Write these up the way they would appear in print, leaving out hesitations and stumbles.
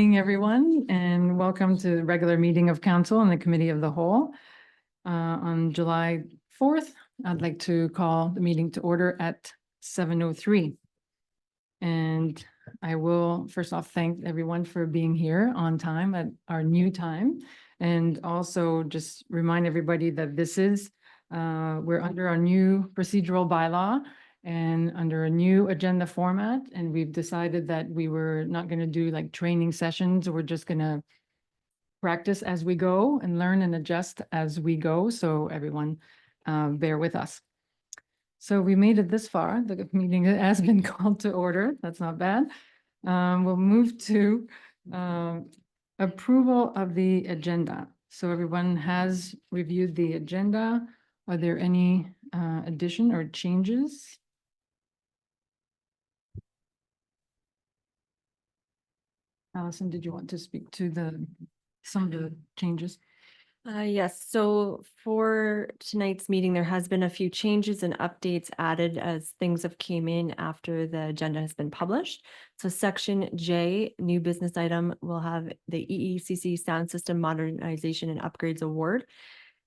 Evening, everyone, and welcome to the regular meeting of council and the committee of the whole. On July 4th, I'd like to call the meeting to order at 7:03. And I will first off thank everyone for being here on time at our new time. And also just remind everybody that this is, we're under our new procedural bylaw and under a new agenda format. And we've decided that we were not going to do like training sessions. We're just going to practice as we go and learn and adjust as we go. So everyone bear with us. So we made it this far. The meeting has been called to order. That's not bad. We'll move to approval of the agenda. So everyone has reviewed the agenda. Are there any addition or changes? Allison, did you want to speak to some of the changes? Yes, so for tonight's meeting, there has been a few changes and updates added as things have came in after the agenda has been published. So section J, new business item, will have the EECC Sound System Modernization and Upgrades Award.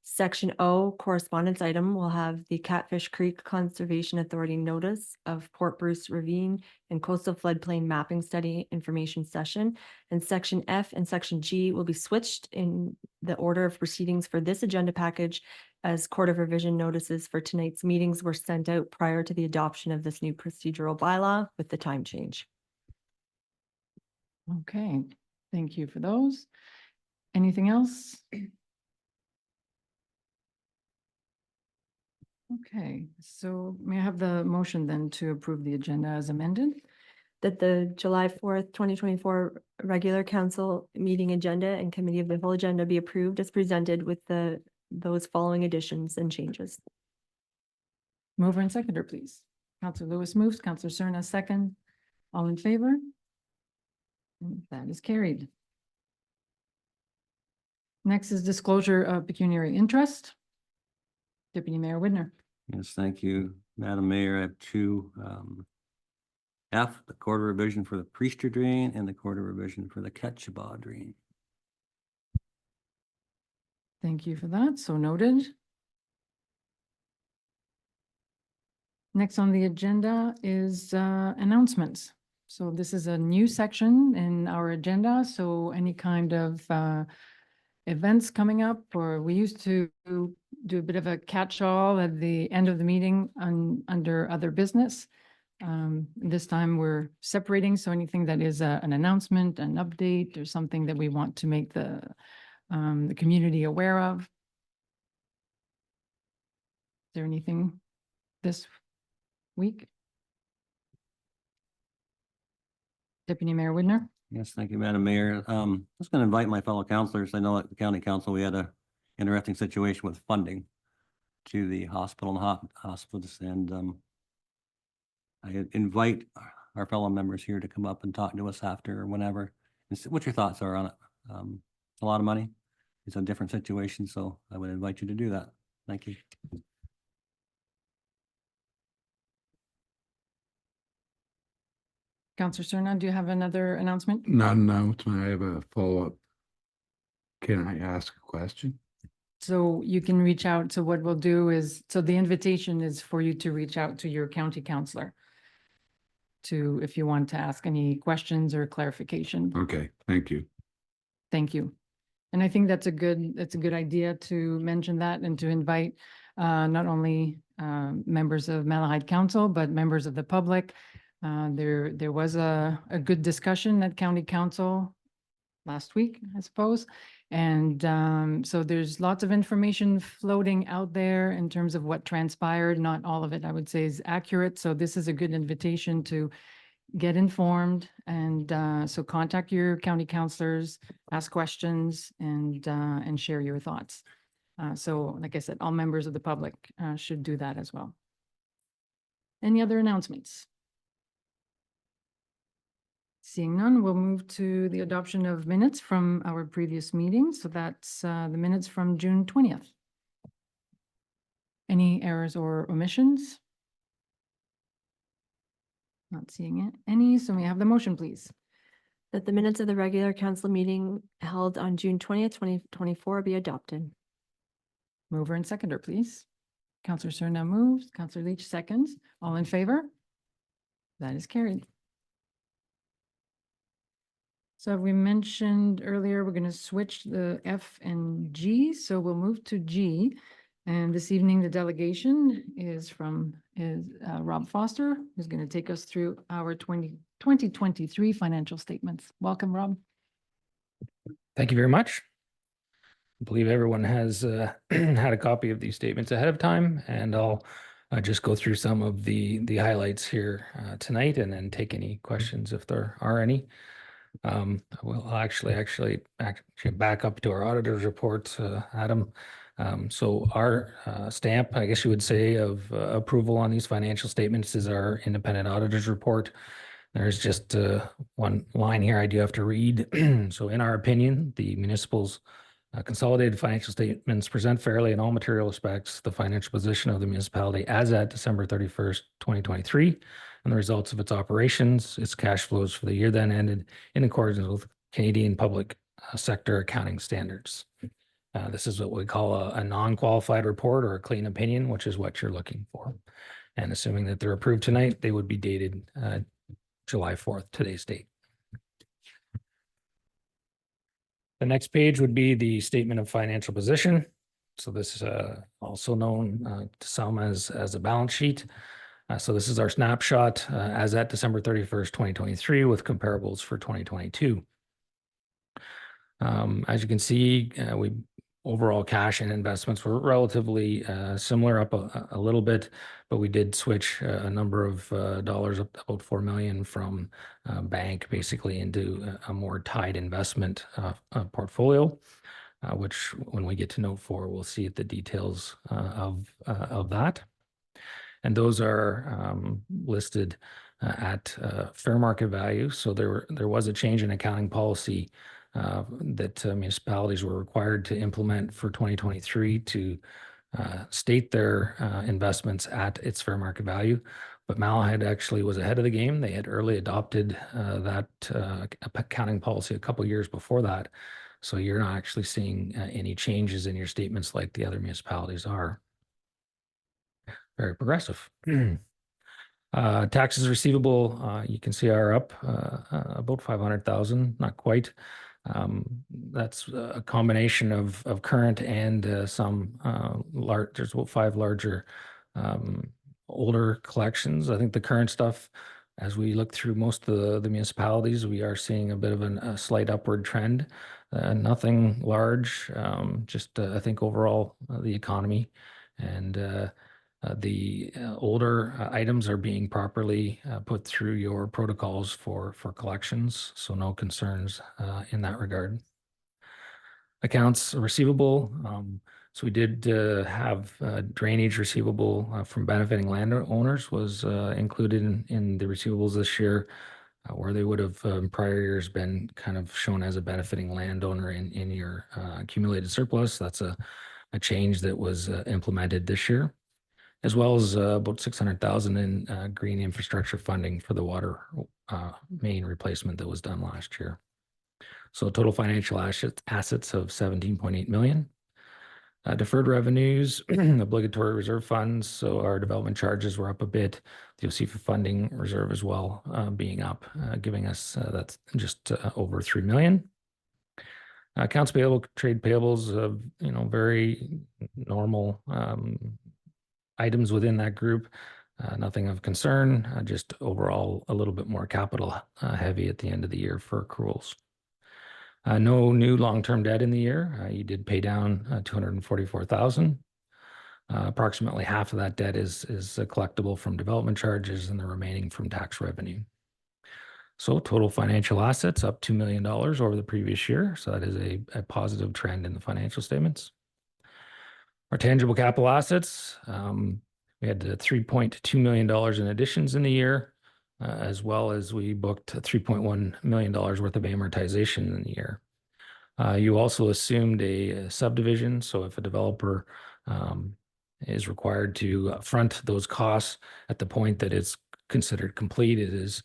Section O, correspondence item, will have the Catfish Creek Conservation Authority notice of Port Bruce Ravine and Coastal Floodplain Mapping Study information session. And section F and section G will be switched in the order of proceedings for this agenda package, as Court of Revision notices for tonight's meetings were sent out prior to the adoption of this new procedural bylaw with the time change. Okay, thank you for those. Anything else? Okay, so may I have the motion then to approve the agenda as amended? That the July 4th, 2024 regular council meeting agenda and committee of the whole agenda be approved as presented with those following additions and changes. Mover and seconder, please. Councillor Lewis moves, Councillor Cerna second. All in favor? And that is carried. Next is disclosure of pecuniary interest. Deputy Mayor Widner. Yes, thank you, Madam Mayor. I have two, F, the quarter revision for the Priester drain and the quarter revision for the Ketchiba drain. Thank you for that. So noted. Next on the agenda is announcements. So this is a new section in our agenda. So any kind of events coming up, or we used to do a bit of a catch-all at the end of the meeting under other business. This time we're separating, so anything that is an announcement, an update, or something that we want to make the community aware of. Is there anything this week? Deputy Mayor Widner. Yes, thank you, Madam Mayor. I was going to invite my fellow councilors. I know at the county council, we had a interesting situation with funding to the hospital and hospitals, and I invite our fellow members here to come up and talk to us after or whenever and see what your thoughts are on it. It's a lot of money. It's a different situation, so I would invite you to do that. Thank you. Councillor Cerna, do you have another announcement? Not an announcement. I have a follow-up. Can I ask a question? So you can reach out. So what we'll do is, so the invitation is for you to reach out to your county councillor if you want to ask any questions or clarification. Okay, thank you. Thank you. And I think that's a good idea to mention that and to invite not only members of Malahide Council, but members of the public. There was a good discussion at County Council last week, I suppose. And so there's lots of information floating out there in terms of what transpired. Not all of it, I would say, is accurate. So this is a good invitation to get informed. And so contact your county councilors, ask questions, and share your thoughts. So like I said, all members of the public should do that as well. Any other announcements? Seeing none, we'll move to the adoption of minutes from our previous meeting. So that's the minutes from June 20th. Any errors or omissions? Not seeing it. Any, so may I have the motion, please? That the minutes of the regular council meeting held on June 20th, 2024 be adopted. Mover and seconder, please. Counselor Serna moves, Counselor Leach seconds. All in favor? That is carried. So we mentioned earlier, we're going to switch the F and G, so we'll move to G. And this evening, the delegation is Rob Foster, who's going to take us through our 2023 financial statements. Welcome, Rob. Thank you very much. I believe everyone has had a copy of these statements ahead of time, and I'll just go through some of the highlights here tonight and then take any questions if there are any. I'll actually back up to our auditor's report, Adam. So our stamp, I guess you would say, of approval on these financial statements is our independent auditor's report. There's just one line here I do have to read. So in our opinion, the municipal's consolidated financial statements present fairly in all material respects the financial position of the municipality as at December 31st, 2023, and the results of its operations, its cash flows for the year then ended in accordance with Canadian public sector accounting standards. This is what we call a non-qualified report or a clean opinion, which is what you're looking for. And assuming that they're approved tonight, they would be dated July 4th, today's date. The next page would be the statement of financial position. So this is also known to some as a balance sheet. So this is our snapshot as at December 31st, 2023 with comparables for 2022. As you can see, overall cash and investments were relatively similar, up a little bit, but we did switch a number of dollars, up about 4 million from bank basically into a more tied investment portfolio, which when we get to note 4, we'll see the details of that. And those are listed at fair market value. So there was a change in accounting policy that municipalities were required to implement for 2023 to state their investments at its fair market value. But Malahide actually was ahead of the game. They had early adopted that accounting policy a couple of years before that. So you're not actually seeing any changes in your statements like the other municipalities are. Very progressive. Taxes receivable, you can see are up about 500,000, not quite. That's a combination of current and some large, there's 5 larger older collections. I think the current stuff, as we look through most of the municipalities, we are seeing a bit of a slight upward trend. Nothing large, just I think overall the economy and the older items are being properly put through your protocols for collections, so no concerns in that regard. Accounts receivable, so we did have drainage receivable from benefiting landowners was included in the receivables this year, where they would have in prior years been kind of shown as a benefiting landowner in your accumulated surplus. That's a change that was implemented this year, as well as about 600,000 in green infrastructure funding for the water main replacement that was done last year. So total financial assets of 17.8 million. Deferred revenues, obligatory reserve funds. So our development charges were up a bit. The OCFA funding reserve as well being up, giving us that's just over 3 million. Accounts payable, trade payables, very normal items within that group. Nothing of concern, just overall a little bit more capital heavy at the end of the year for accruals. No new long-term debt in the year. You did pay down 244,000. Approximately half of that debt is collectible from development charges and the remaining from tax revenue. So total financial assets up $2 million over the previous year. So that is a positive trend in the financial statements. Our tangible capital assets, we had $3.2 million in additions in the year, as well as we booked $3.1 million worth of amortization in the year. You also assumed a subdivision. So if a developer is required to front those costs at the point that it's considered complete, it is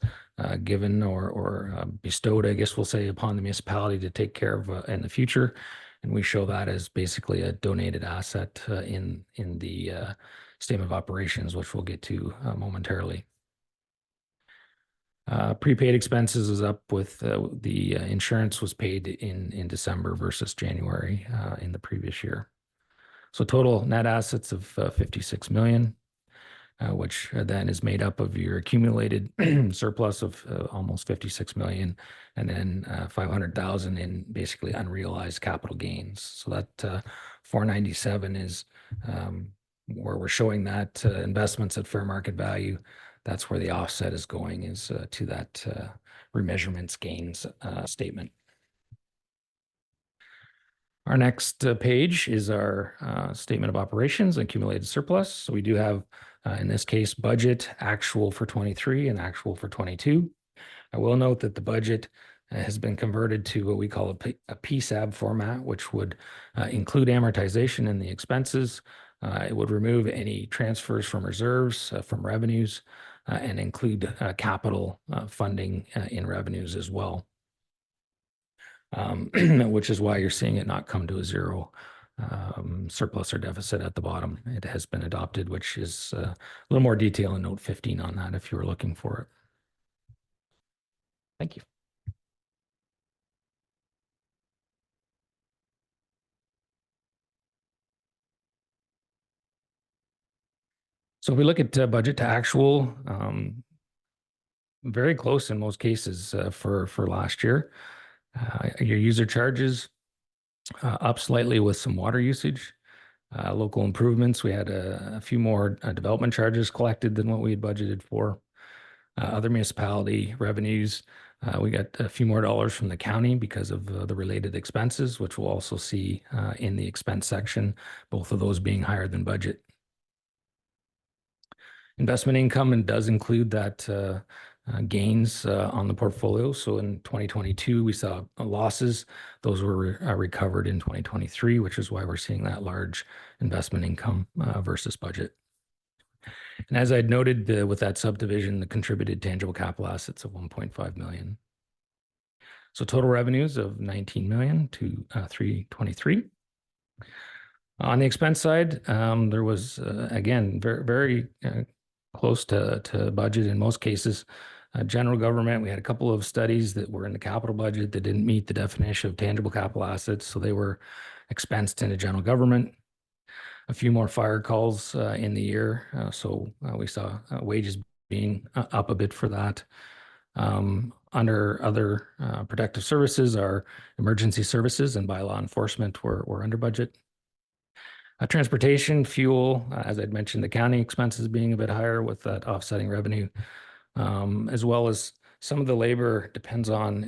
given or bestowed, I guess we'll say, upon the municipality to take care of in the future. And we show that as basically a donated asset in the statement of operations, which we'll get to momentarily. Prepaid expenses is up with the insurance was paid in December versus January in the previous year. So total net assets of 56 million, which then is made up of your accumulated surplus of almost 56 million, and then 500,000 in basically unrealized capital gains. So that 497 is where we're showing that investments at fair market value. That's where the offset is going, is to that remeasurements gains statement. Our next page is our statement of operations, accumulated surplus. So we do have, in this case, budget actual for 23 and actual for 22. I will note that the budget has been converted to what we call a PSAB format, which would include amortization in the expenses. It would remove any transfers from reserves, from revenues, and include capital funding in revenues as well. Which is why you're seeing it not come to a zero surplus or deficit at the bottom. It has been adopted, which is a little more detail in note 15 on that if you were looking for it. Thank you. So if we look at budget to actual, very close in most cases for last year. Your user charges up slightly with some water usage. Local improvements, we had a few more development charges collected than what we had budgeted for. Other municipality revenues, we got a few more dollars from the county because of the related expenses, which we'll also see in the expense section, both of those being higher than budget. Investment income and does include that gains on the portfolio. So in 2022, we saw losses. Those were recovered in 2023, which is why we're seeing that large investment income versus budget. And as I'd noted with that subdivision, the contributed tangible capital assets of 1.5 million. So total revenues of 19 million to 323. On the expense side, there was, again, very close to budget in most cases. General government, we had a couple of studies that were in the capital budget that didn't meet the definition of tangible capital assets, so they were expensed into general government. A few more fire calls in the year, so we saw wages being up a bit for that. Under other protective services, our emergency services and bylaw enforcement were under budget. Transportation, fuel, as I'd mentioned, the county expenses being a bit higher with that offsetting revenue, as well as some of the labor depends on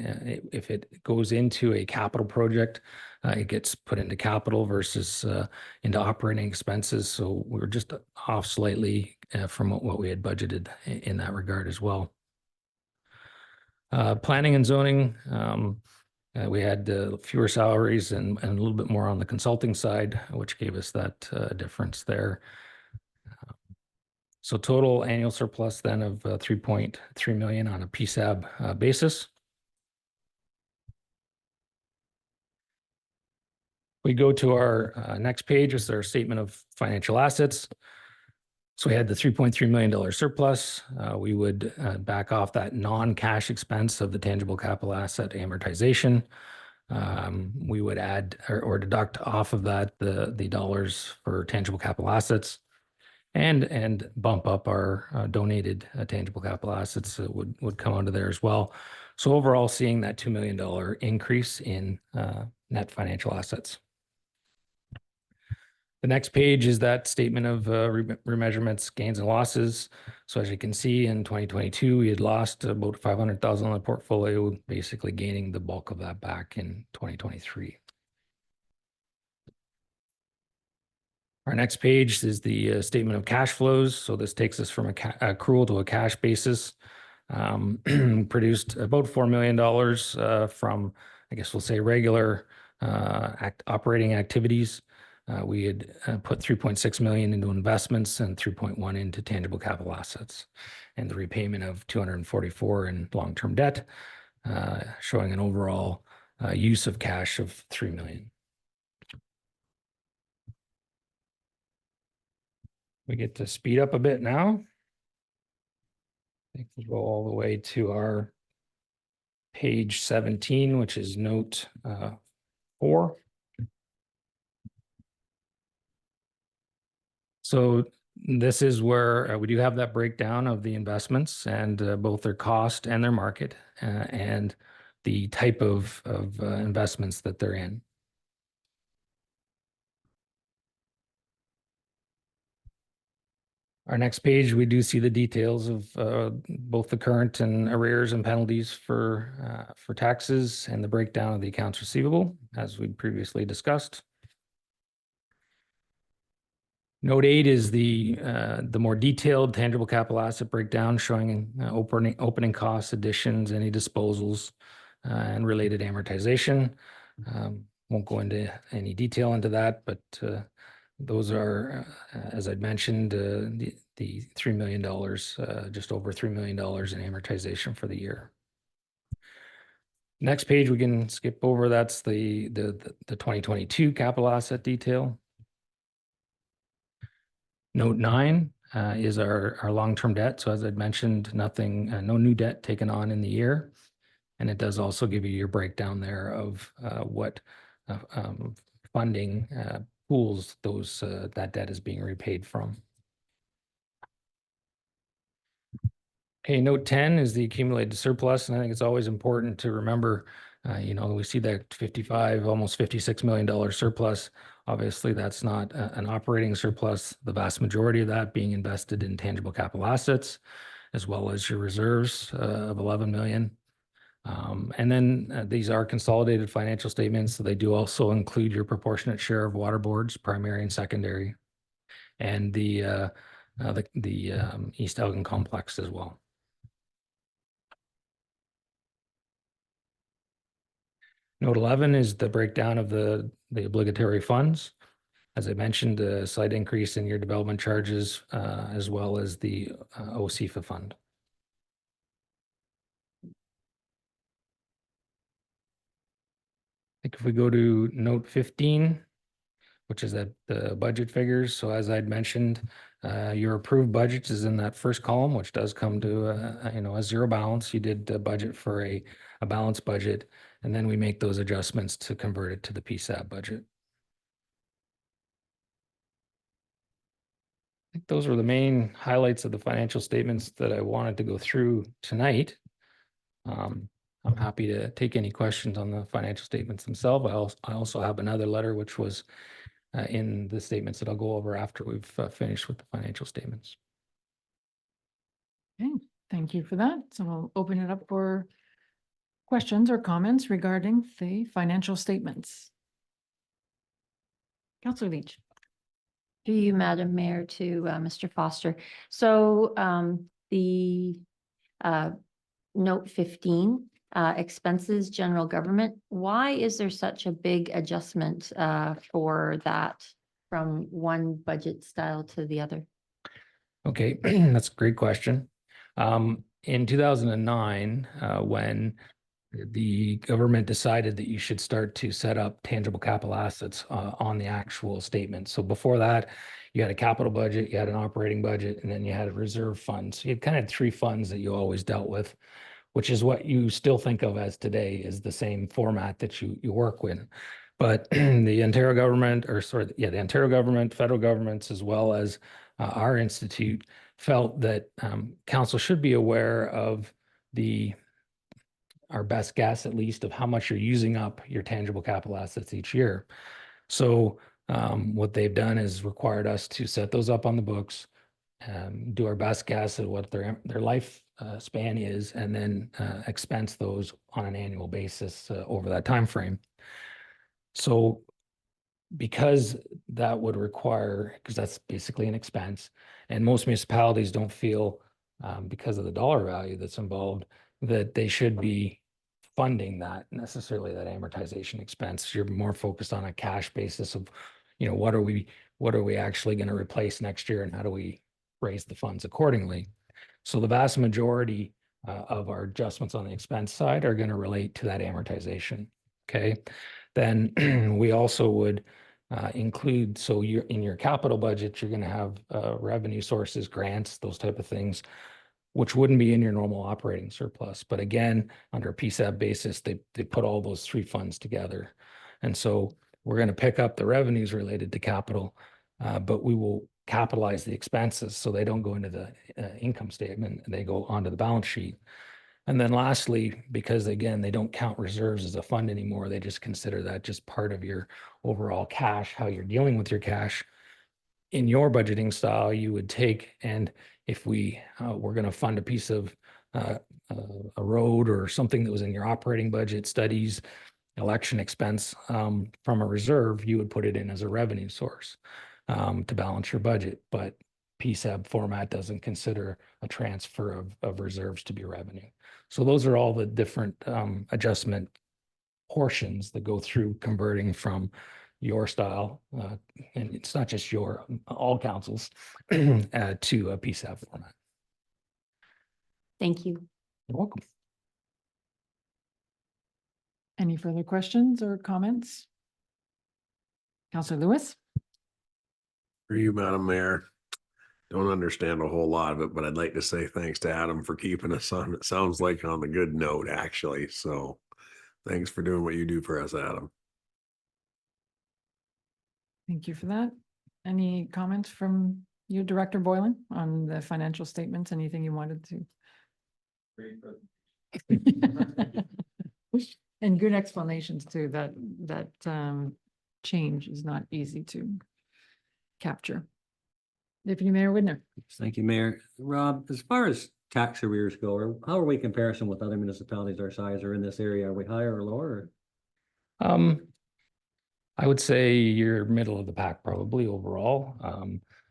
if it goes into a capital project, it gets put into capital versus into operating expenses. So we were just off slightly from what we had budgeted in that regard as well. Planning and zoning, we had fewer salaries and a little bit more on the consulting side, which gave us that difference there. So total annual surplus then of 3.3 million on a PSAB basis. We go to our next page, is our statement of financial assets. So we had the $3.3 million surplus. We would back off that non-cash expense of the tangible capital asset amortization. We would add or deduct off of that the dollars for tangible capital assets and bump up our donated tangible capital assets that would come onto there as well. So overall, seeing that $2 million increase in net financial assets. The next page is that statement of remeasurements, gains and losses. So as you can see, in 2022, we had lost about 500,000 on the portfolio, basically gaining the bulk of that back in 2023. Our next page is the statement of cash flows. So this takes us from accrual to a cash basis. Produced about $4 million from, I guess we'll say, regular operating activities. we had put 3.6 million into investments and 3.1 into tangible capital assets, and the repayment of 244 in long-term debt, showing an overall use of cash of 3 million. We get to speed up a bit now. I think we'll go all the way to our page 17, which is note 4. So this is where we do have that breakdown of the investments and both their cost and their market and the type of investments that they're in. Our next page, we do see the details of both the current and arrears and penalties for taxes and the breakdown of the accounts receivable, as we previously discussed. Note 8 is the more detailed tangible capital asset breakdown showing opening costs, additions, any disposals, and related amortization. Won't go into any detail into that, but those are, as I'd mentioned, the $3 million, just over $3 million in amortization for the year. Next page we can skip over. That's the 2022 capital asset detail. Note 9 is our long-term debt. So as I'd mentioned, nothing, no new debt taken on in the year. And it does also give you your breakdown there of what funding pools that debt is being repaid from. Okay, note 10 is the accumulated surplus, and I think it's always important to remember, we see that 55, almost $56 million surplus. Obviously, that's not an operating surplus. The vast majority of that being invested in tangible capital assets, as well as your reserves of 11 million. And then these are consolidated financial statements, so they do also include your proportionate share of water boards, primary and secondary, and the East Elgin complex as well. Note 11 is the breakdown of the obligatory funds. As I mentioned, a slight increase in your development charges, as well as the OCFA fund. I think if we go to note 15, which is at the budget figures. So as I'd mentioned, your approved budget is in that first column, which does come to a zero balance. You did budget for a balanced budget, and then we make those adjustments to convert it to the PSAP budget. I think those were the main highlights of the financial statements that I wanted to go through tonight. I'm happy to take any questions on the financial statements themselves. I also have another letter which was in the statements that I'll go over after we've finished with the financial statements. Okay, thank you for that. So we'll open it up for questions or comments regarding the financial statements. Councillor Leach. To you, Madam Mayor, to Mr. Foster. So the note 15, expenses, general government. Why is there such a big adjustment for that from one budget style to the other? Okay, that's a great question. In 2009, when the government decided that you should start to set up tangible capital assets on the actual statement. So before that, you had a capital budget, you had an operating budget, and then you had a reserve fund. So you had kind of 3 funds that you always dealt with, which is what you still think of as today is the same format that you work with. But the Ontario government, the Ontario government, federal governments, as well as our institute felt that council should be aware of our best guess, at least, of how much you're using up your tangible capital assets each year. So what they've done is required us to set those up on the books, do our best guess at what their life span is, and then expense those on an annual basis over that time frame. So because that would require, because that's basically an expense, and most municipalities don't feel, because of the dollar value that's involved, that they should be funding that necessarily, that amortization expense. You're more focused on a cash basis of, what are we actually going to replace next year, and how do we raise the funds accordingly? So the vast majority of our adjustments on the expense side are going to relate to that amortization. Okay. Then we also would include, so you're in your capital budget, you're going to have revenue sources, grants, those type of things, which wouldn't be in your normal operating surplus. But again, under a PSAB basis, they put all those three funds together. And so we're going to pick up the revenues related to capital, but we will capitalize the expenses so they don't go into the income statement, they go onto the balance sheet. And then lastly, because again, they don't count reserves as a fund anymore, they just consider that just part of your overall cash, how you're dealing with your cash. In your budgeting style, you would take, and if we're going to fund a piece of a road or something that was in your operating budget, studies, election expense from a reserve, you would put it in as a revenue source to balance your budget. But PSAB format doesn't consider a transfer of reserves to be revenue. So those are all the different adjustment portions that go through converting from your style, and it's not just all councils, to a PSAB format. Thank you. You're welcome. Any further questions or comments? Counselor Lewis? For you, Madam Mayor. Don't understand a whole lot of it, but I'd like to say thanks to Adam for keeping us on, it sounds like on the good note, actually. So thanks for doing what you do for us, Adam. Thank you for that. Any comments from you, Director Boylan, on the financial statements? Anything you wanted to? And good explanations too, that change is not easy to capture. Deputy Mayor Widner. Thank you, Mayor. Rob, as far as tax arrears go, how are we in comparison with other municipalities our size or in this area? Are we higher or lower? I would say you're middle of the pack probably overall.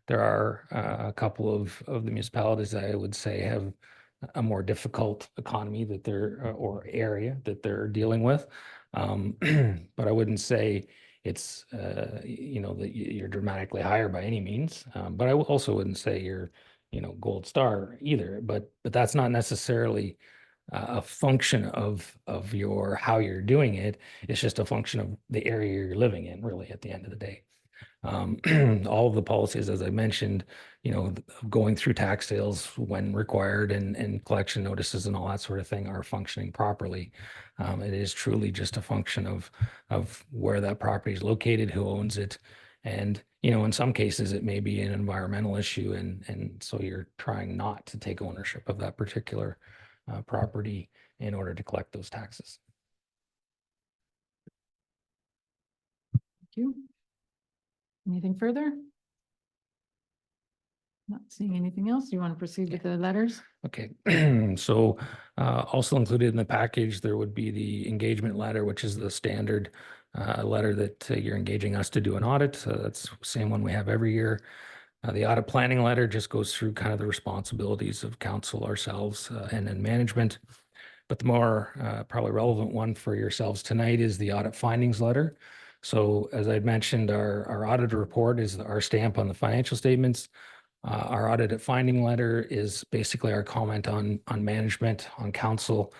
There are a couple of the municipalities that I would say have a more difficult economy that they're or area that they're dealing with. But I wouldn't say it's that you're dramatically higher by any means. But I also wouldn't say you're gold star either. But that's not necessarily a function of your how you're doing it. It's just a function of the area you're living in, really, at the end of the day. All of the policies, as I mentioned, going through tax sales when required and collection notices and all that sort of thing are functioning properly. It is truly just a function of where that property is located, who owns it. And, in some cases it may be an environmental issue. And so you're trying not to take ownership of that particular property in order to collect those taxes. Thank you. Anything further? Not seeing anything else. You want to proceed with the letters? Okay, so also included in the package, there would be the engagement letter, which is the standard letter that you're engaging us to do an audit. So that's the same one we have every year. The audit planning letter just goes through kind of the responsibilities of council, ourselves, and then management. But the more probably relevant one for yourselves tonight is the audit findings letter. So as I'd mentioned, our audit report is our stamp on the financial statements. Our audit finding letter is basically our comment on management, on council,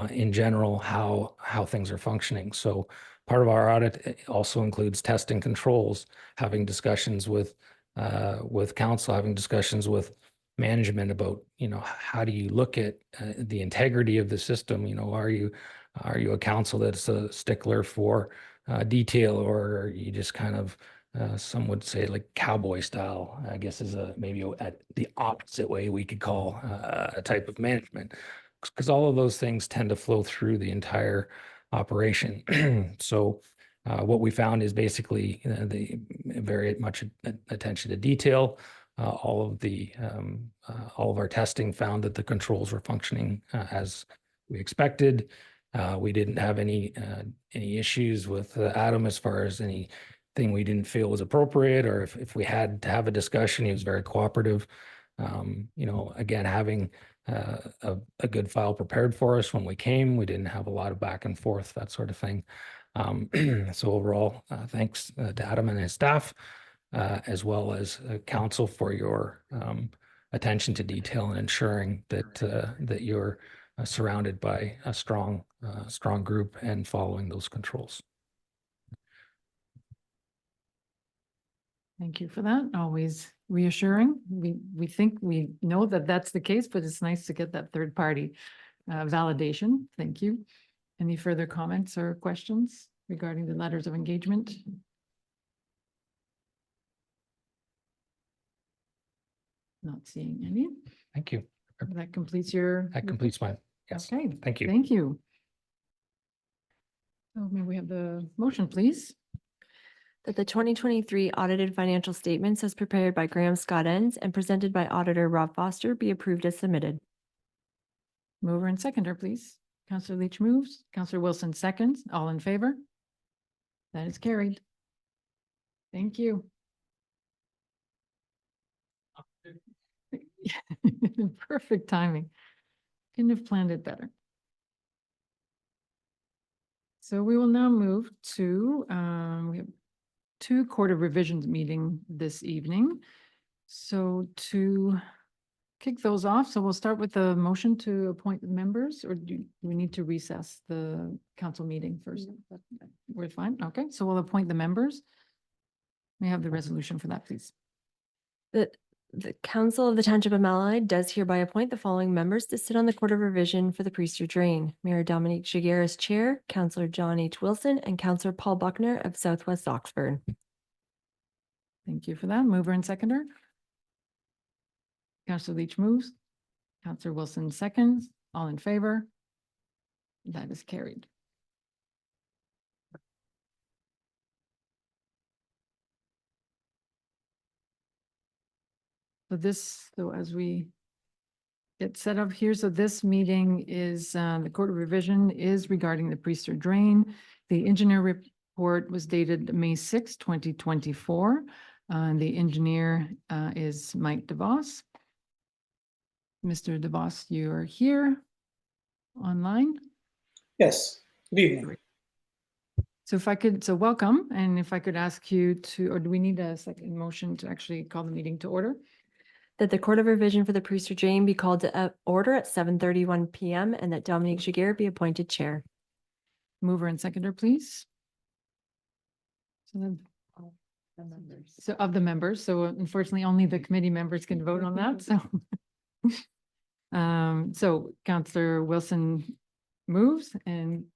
in general, how things are functioning. So part of our audit also includes testing controls, having discussions with council, having discussions with management about, how do you look at the integrity of the system? Are you a council that's a stickler for detail, or are you just kind of some would say like cowboy style, I guess is maybe at the opposite way we could call a type of management, because all of those things tend to flow through the entire operation. So what we found is basically the very much attention to detail. All of our testing found that the controls were functioning as we expected. We didn't have any issues with Adam as far as anything we didn't feel was appropriate, or if we had to have a discussion, he was very cooperative. Again, having a good file prepared for us when we came, we didn't have a lot of back and forth, that sort of thing. So overall, thanks to Adam and his staff, as well as council for your attention to detail and ensuring that that you're surrounded by a strong group and following those controls. Thank you for that. Always reassuring. We think we know that that's the case, but it's nice to get that third party validation. Thank you. Any further comments or questions regarding the letters of engagement? Not seeing any. Thank you. That completes your. That completes my, yes, Okay, thank you. thank you. So may we have the motion, please? That the 2023 audited financial statements as prepared by Graham Scott Ends and presented by Auditor Rob Foster be approved as submitted. Mover and seconder, please. Counselor Leach moves, Counselor Wilson seconds, all in favor? That is carried. Thank you. Perfect timing. Couldn't have planned it better. So we will now move to, we have two Court of Revisions meeting this evening. So to kick those off, so we'll start with the motion to appoint the members, or do we need to recess the council meeting first? We're fine, okay, so we'll appoint the members. May I have the resolution for that, please? That the Council of the Township of Malahide does hereby appoint the following members to sit on the Court of Revision for the Priester Drain. Mayor Dominique Giguère as Chair, Councillor John H. Wilson, and Councillor Paul Buckner of Southwest Oxford. Thank you for that. Mover and seconder. Counselor Leach moves. Counselor Wilson seconds. All in favor? That is carried. So as we get set up here, so this meeting is, the Court of Revision is regarding the Priester Drain. The engineer report was dated May 6, 2024. The engineer is Mike DeVos. Mr. DeVos, you are here online. Yes, good evening. So if I could, so welcome, and if I could ask you to, or do we need a second motion to actually call the meeting to order? That the Court of Revision for the Priester Drain be called to order at 7:31 PM and that Dominique Giguère be appointed Chair. Mover and seconder, please. So then, so of the members, so unfortunately only the committee members can vote on that, so. So Counselor Wilson moves and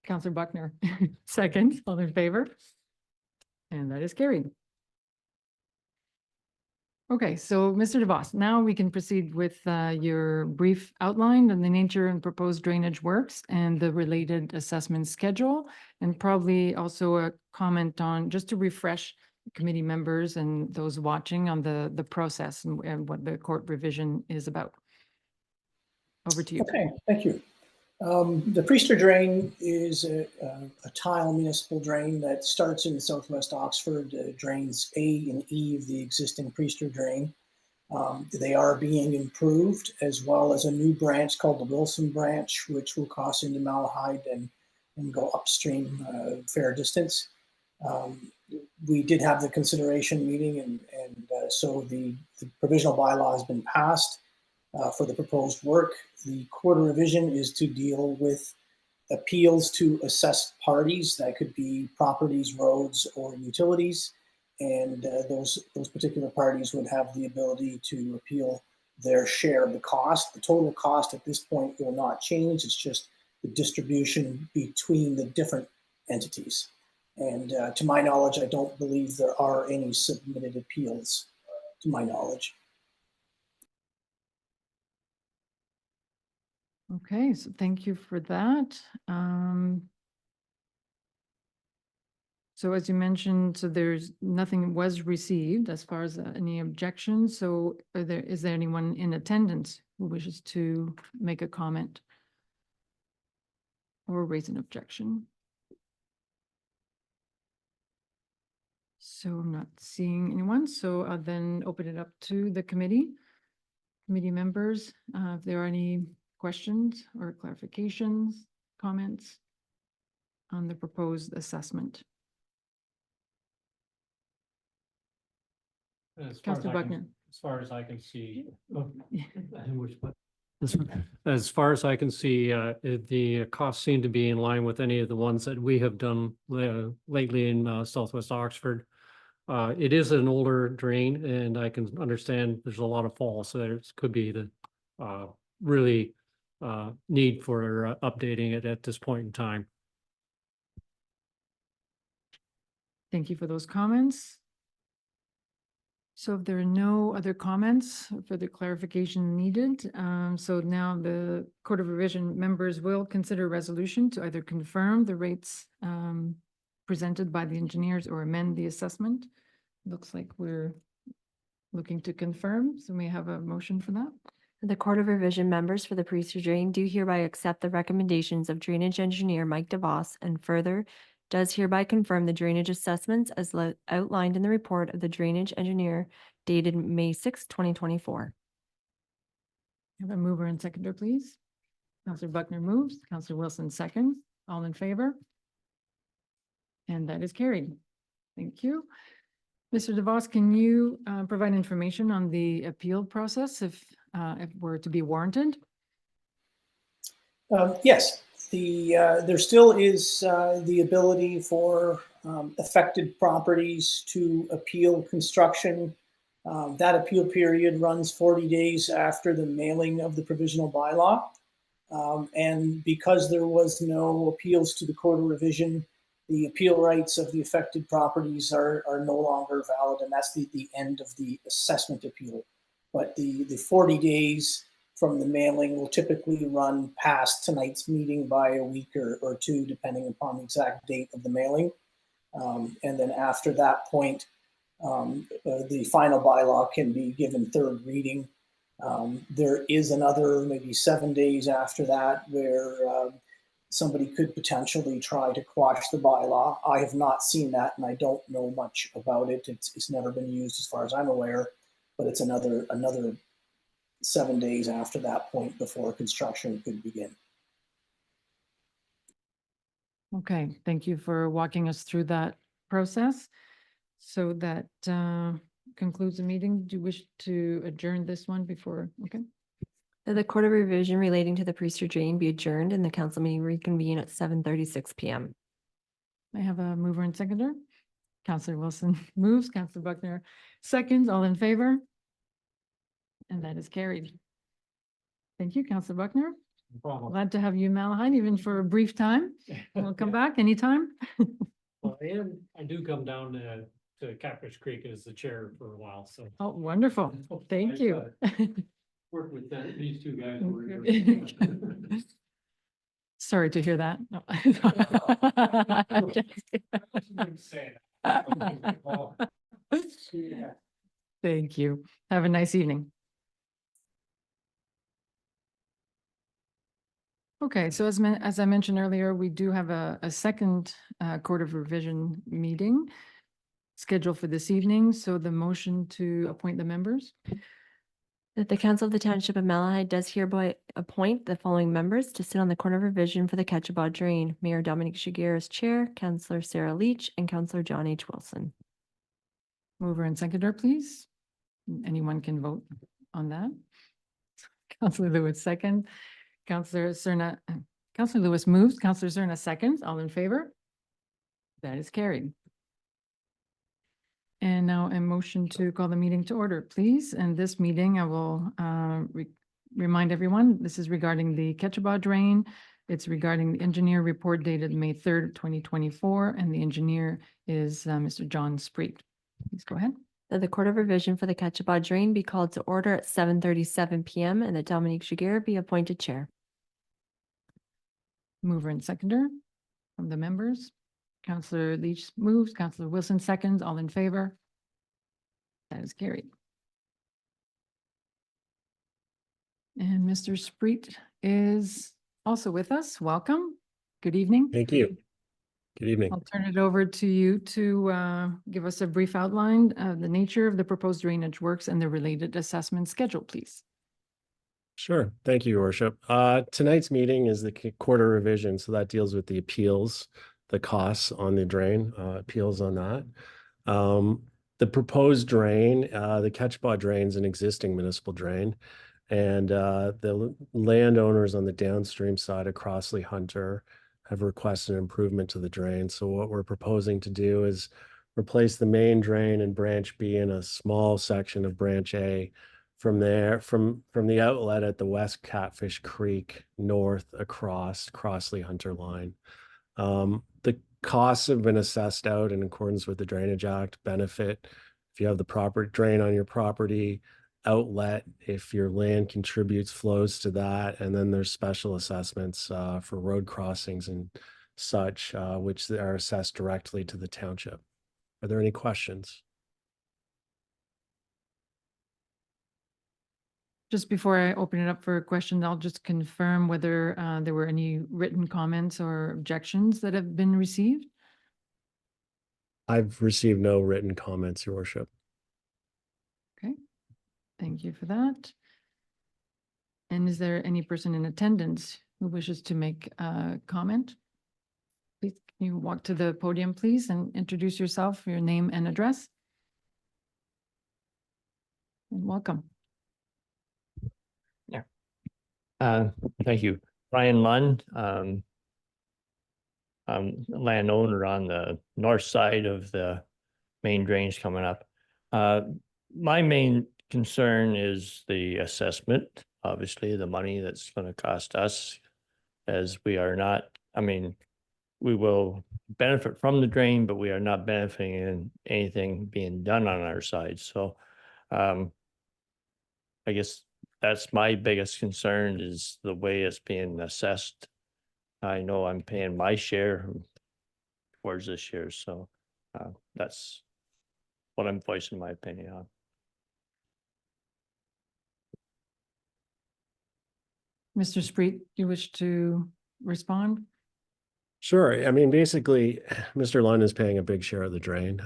Counselor Buckner second, all in favor? And that is carried. Okay, so Mr. DeVos, now we can proceed with your brief outline on the nature and proposed drainage works and the related assessment schedule, and probably also a comment on, just to refresh committee members and those watching on the process and what the court revision is about. Over to you. Okay, thank you. The Priester Drain is a tile municipal drain that starts in southwest Oxford, drains A and E of the existing Priester Drain. They are being improved, as well as a new branch called the Wilson Branch, which will cross into Malahide and go upstream a fair distance. We did have the consideration meeting, and so the provisional bylaw has been passed for the proposed work. The Court of Revision is to deal with appeals to assessed parties. That could be properties, roads, or utilities. And those particular parties would have the ability to appeal their share of the cost. The total cost at this point will not change. It's just the distribution between the different entities. And to my knowledge, I don't believe there are any submitted appeals, to my knowledge. Okay, so thank you for that. So as you mentioned, so there's nothing was received as far as any objections. So is there anyone in attendance who wishes to make a comment or raise an objection? So I'm not seeing anyone, so I'll then open it up to the committee members. If there are any questions or clarifications, comments. on the proposed assessment? Councillor Buckner. As far as I can see. oh, Yeah. which one? This one. As far as I can see, the costs seem to be in line with any of the ones that we have done lately in Southwest Oxford. It is an older drain and I can understand there's a lot of falls, so there could be the really need for updating it at this point in time. Thank you for those comments. So if there are no other comments for the clarification needed, so now the Court of Revision members will consider a resolution to either confirm the rates presented by the engineers or amend the assessment. Looks like we're looking to confirm, so may I have a motion for that? The Court of Revision members for the Priester Drain do hereby accept the recommendations of drainage engineer Mike DeVos and further does hereby confirm the drainage assessments as outlined in the report of the drainage engineer dated May 6, 2024. Have a mover and seconder, please. Councillor Buckner moves, Councillor Wilson seconds. All in favor? And that is carried. Thank you. Mr. DeVos, can you provide information on the appeal process if were to be warranted? Yes, there still is the ability for affected properties to appeal construction. That appeal period runs 40 days after the mailing of the provisional bylaw. And because there was no appeals to the Court of Revision, the appeal rights of the affected properties are no longer valid, and that's the end of the assessment appeal. But the 40 days from the mailing will typically run past tonight's meeting by a week or two, depending upon the exact date of the mailing. And then after that point, the final bylaw can be given third reading. There is another maybe 7 days after that where somebody could potentially try to quash the bylaw. I have not seen that and I don't know much about it. It's never been used as far as I'm aware, but it's another 7 days after that point before construction could begin. Okay, thank you for walking us through that process. So that concludes the meeting. Do you wish to adjourn this one before? Okay. That the Court of Revision relating to the Priester Drain be adjourned and the council meeting reconvene at 7:36 p.m. I have a mover and seconder. Councillor Wilson moves, Councillor Buckner seconds, all in favor? And that is carried. Thank you, Councillor Buckner. No problem. Glad to have you, Malahide, even for a brief time. We'll come back anytime. Well, and I do come down to Catfish Creek as the chair for a while, so. Oh, wonderful. Thank you. Work with these two guys. Sorry to hear that. No. Thank you. Have a nice evening. Okay, so as I mentioned earlier, we do have a second Court of Revision meeting scheduled for this evening. So the motion to appoint the members. That the Council of the Township of Malahide does hereby appoint the following members to sit on the Court of Revision for the Ketchabah Drain. Mayor Dominic Shigear as chair, Councillor Sarah Leach, and Councillor John H. Wilson. Mover and seconder, please. Anyone can vote on that. Councillor Lewis second. Councillor Cerna, Councillor Lewis moves, Councillor Cerna seconds, all in favor? That is carried. And now a motion to call the meeting to order, please. And this meeting, I will remind everyone, this is regarding the Ketchabah Drain. It's regarding the engineer report dated May 3rd, 2024, and the engineer is Mr. John Spreet. Please go ahead. That the Court of Revision for the Ketchabah Drain be called to order at 7:37 p.m. and that Dominic Shigear be appointed chair. Mover and seconder from the members. Councillor Leach moves, Councillor Wilson seconds, all in favor? That is carried. And Mr. Spreet is also with us. Welcome. Good evening. Thank you. Good evening. I'll turn it over to you to give us a brief outline of the nature of the proposed drainage works and the related assessment schedule, please. Sure. Thank you, Your Worship. Tonight's meeting is the Court of Revision, so that deals with the appeals the costs on the drain, appeals on that. The proposed drain, the Ketchba drain is an existing municipal drain. And the landowners on the downstream side of Crossley Hunter have requested an improvement to the drain. So what we're proposing to do is replace the main drain in branch B in a small section of branch A. From there, from the outlet at the West Catfish Creek north across Crossley Hunter line. The costs have been assessed out in accordance with the Drainage Act benefit. If you have the proper drain on your property, outlet, if your land contributes flows to that, and then there's special assessments for road crossings and such, which are assessed directly to the township. Are there any questions? Just before I open it up for questions, I'll just confirm whether there were any written comments or objections that have been received. I've received no written comments, Your Worship. Okay, thank you for that. And is there any person in attendance who wishes to make a comment? Please, can you walk to the podium, please, and introduce yourself, your name and address? And welcome. Thank you. Brian Lund, I'm landowner on the north side of the main drains coming up. My main concern is the assessment, obviously the money that's going to cost us, as we are not, I mean, we will benefit from the drain, but we are not benefiting in anything being done on our side. So I guess that's my biggest concern, is the way it's being assessed. I know I'm paying my share towards this year, so that's what I'm voicing my opinion on. Mr. Spreet, you wish to respond? Sure. I mean, basically, Mr. Lund is paying a big share of the drain.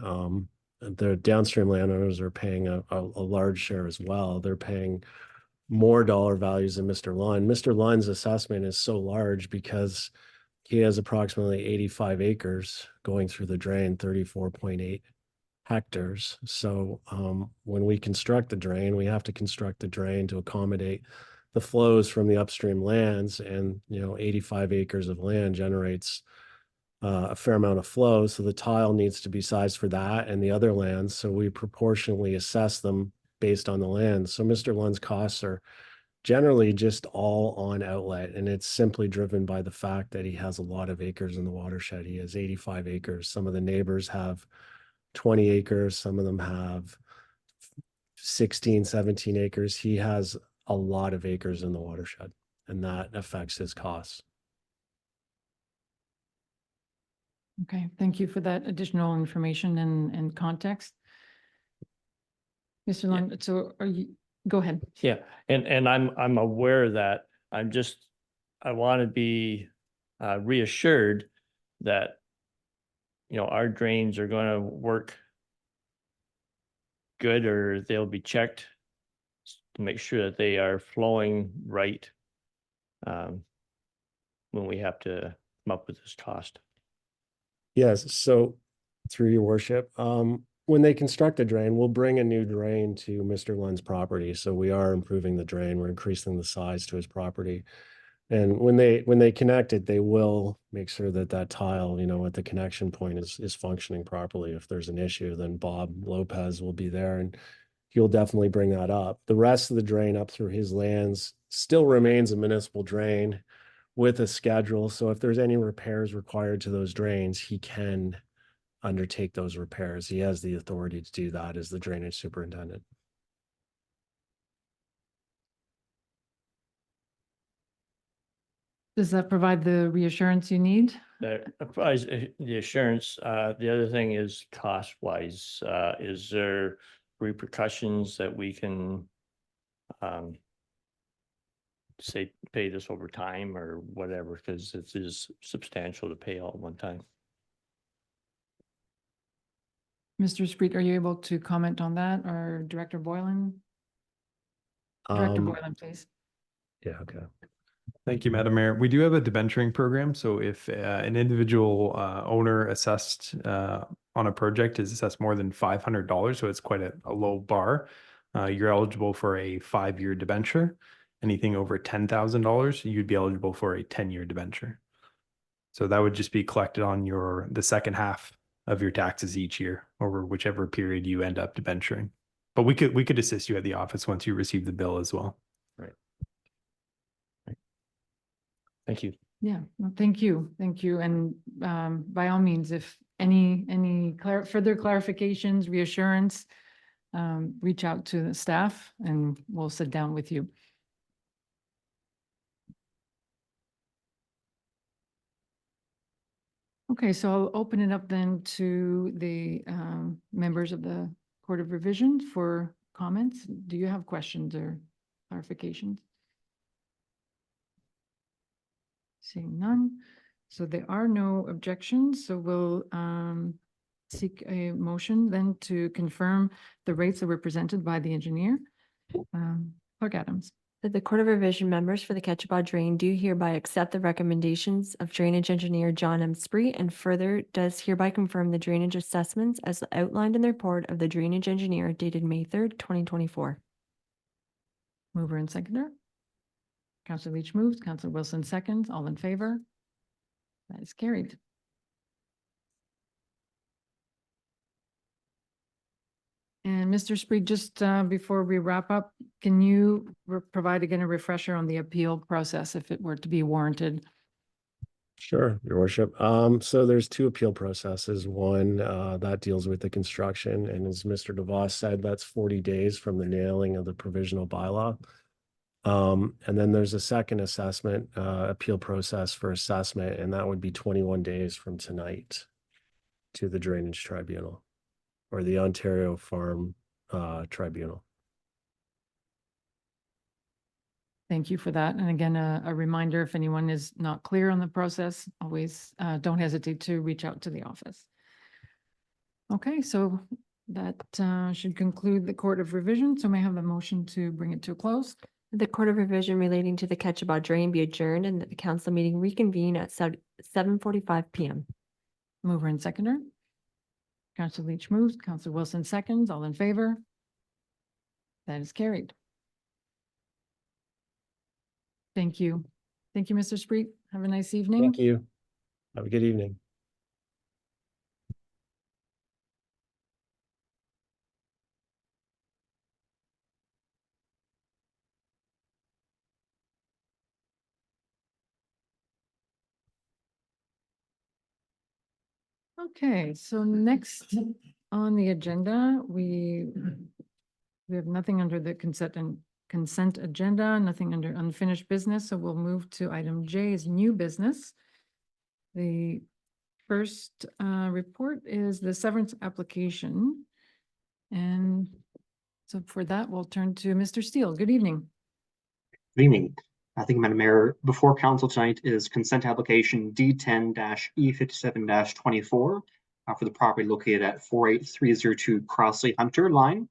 The downstream landowners are paying a large share as well. They're paying more dollar values than Mr. Lund. Mr. Lund's assessment is so large because he has approximately 85 acres going through the drain, 34.8 hectares. So when we construct the drain, we have to construct the drain to accommodate the flows from the upstream lands, and 85 acres of land generates a fair amount of flow. So the tile needs to be sized for that and the other lands. So we proportionally assess them based on the land. So Mr. Lund's costs are generally just all on outlet, and it's simply driven by the fact that he has a lot of acres in the watershed. He has 85 acres. Some of the neighbors have 20 acres. Some of them have 16, 17 acres. He has a lot of acres in the watershed, and that affects his costs. Okay, thank you for that additional information and context. Mr. Lund, so are you, go ahead. Yeah, and I'm aware of that. I want to be reassured that our drains are going to work good, or they'll be checked to make sure that they are flowing right when we have to come up with this cost. Yes, so through your worship, when they construct a drain, we'll bring a new drain to Mr. Lund's property. So we are improving the drain. We're increasing the size to his property. And when they connect it, they will make sure that that tile, at the connection point is functioning properly. If there's an issue, then Bob Lopez will be there and he'll definitely bring that up. The rest of the drain up through his lands still remains a municipal drain with a schedule. So if there's any repairs required to those drains, he can undertake those repairs. He has the authority to do that as the drainage superintendent. Does that provide the reassurance you need? That provides the assurance. The other thing is cost wise. Is there repercussions that we can say pay this over time or whatever, because it is substantial to pay all at one time? Mr. Spreet, are you able to comment on that, or Director Boylan? Director Boylan, please. Yeah, okay. Thank you, Madam Mayor. We do have a debenturing program. So if an individual owner assessed on a project is assessed more than $500, so it's quite a low bar, you're eligible for a 5-year debenture. Anything over $10,000, you'd be eligible for a 10-year debenture. So that would just be collected on the second half of your taxes each year over whichever period you end up debenturing. But we could assist you at the office once you receive the bill as well. Right. Thank you. Yeah, well, thank you. Thank you. And by all means, if any further clarifications, reassurance, reach out to the staff and we'll sit down with you. Okay, so I'll open it up then to the members of the Court of Revision for comments. Do you have questions or clarifications? Seeing none. So there are no objections. So we'll seek a motion then to confirm the rates that were presented by the engineer. Clerk Adams. That the Court of Revision members for the Ketchiba Drain do hereby accept the recommendations of drainage engineer John M. Spree and further does hereby confirm the drainage assessments as outlined in the report of the drainage engineer dated May 3rd, 2024. Mover and seconder. Councilor Leach moves, Councilor Wilson seconds, all in favor? That is carried. And Mr. Spree, just before we wrap up, can you provide again a refresher on the appeal process if it were to be warranted? Sure, Your Worship. So there's two appeal processes. One that deals with the construction, and as Mr. DeVos said, that's 40 days from the nailing of the provisional bylaw. And then there's a second assessment appeal process for assessment, and that would be 21 days from tonight to the Drainage Tribunal or the Ontario Farm Tribunal. Thank you for that. And again, a reminder, if anyone is not clear on the process, always don't hesitate to reach out to the office. Okay, so that should conclude the Court of Revision. So may I have a motion to bring it to a close? The Court of Revision relating to the Ketchiba Drain be adjourned and that the council meeting reconvene at 7:45 PM. Mover and seconder. Councilor Leach moves, Councilor Wilson seconds, all in favor? That is carried. Thank you. Thank you, Mr. Spree. Have a nice evening. Thank you. Have a good evening. Okay, so next on the agenda, we have nothing under the consent agenda, nothing under unfinished business, so we'll move to item J is new business. The first report is the severance application. And so for that, we'll turn to Mr. Steele. Good evening. Good evening. Thank you, Madam Mayor. Before council tonight is consent application D10-E57-24 for the property located at 48302 Crossley Hunter line.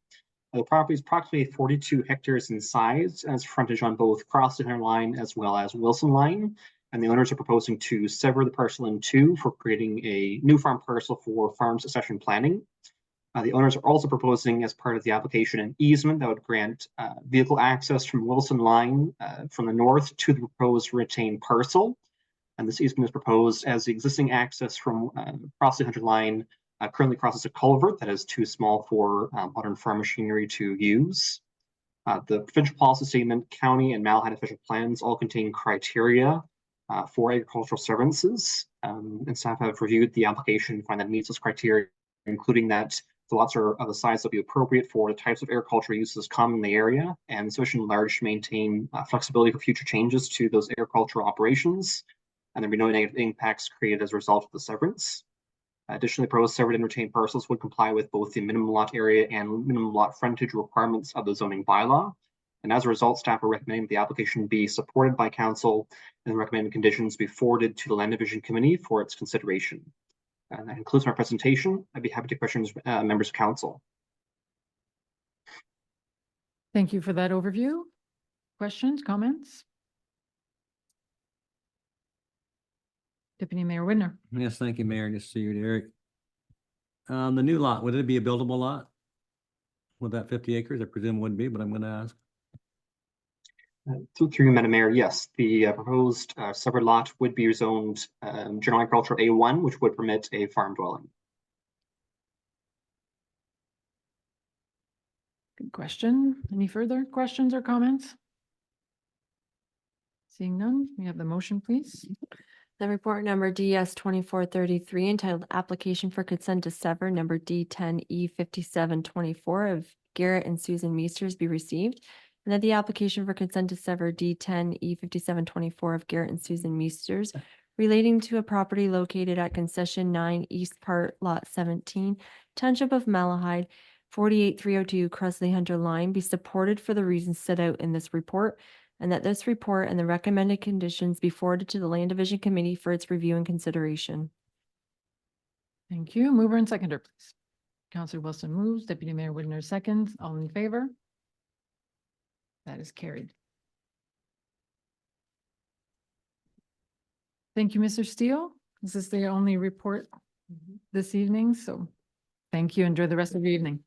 The property is approximately 42 hectares in size and has frontage on both Crossley Hunter line as well as Wilson line. And the owners are proposing to sever the parcel in two for creating a new farm parcel for farm succession planning. The owners are also proposing as part of the application an easement that would grant vehicle access from Wilson line from the north to the proposed retained parcel. And this easement is proposed as the existing access from Crossley Hunter line currently crosses a culvert that is too small for modern farm machinery to use. The provincial policy statement, county and Malahat official plans all contain criteria for agricultural severances. And staff have reviewed the application and find that it meets those criteria, including that the lots are of the size that will be appropriate for the types of agricultural uses common in the area and sufficient large to maintain flexibility for future changes to those agricultural operations. And there'll be no negative impacts created as a result of the severance. Additionally, proposed severed and retained parcels would comply with both the minimum lot area and minimum lot frontage requirements of the zoning bylaw. And as a result, staff are recommending the application be supported by council and the recommended conditions be forwarded to the Land Division Committee for its consideration. And that concludes my presentation. I'd be happy to take questions, members of council. Thank you for that overview. Questions, comments? Deputy Mayor Whitner. Yes, thank you, Mayor. Just see you, Eric. The new lot, would it be a buildable lot? Would that 50 acres? I presume would be, but I'm gonna ask. Through you, Madam Mayor, yes, the proposed separate lot would be zoned general agricultural A1, which would permit a farm dwelling. Good question. Any further questions or comments? Seeing none, we have the motion, please. The report number DS 2433 entitled Application for Consent to Sever number D10E 5724 of Garrett and Susan Meisters be received, and that the application for consent to sever D10E 5724 of Garrett and Susan Meisters relating to a property located at Concession 9 East Part Lot 17, Township of Malahide, 48302 Cresley Hunter Line be supported for the reasons set out in this report, and that this report and the recommended conditions be forwarded to the Land Division Committee for its review and consideration. Thank you. Mover and seconder, please. Counselor Wilson moves, Deputy Mayor Whitner seconds. All in favor? That is carried. Thank you, Mr. Steele. This is the only report this evening, so thank you. Enjoy the rest of your evening.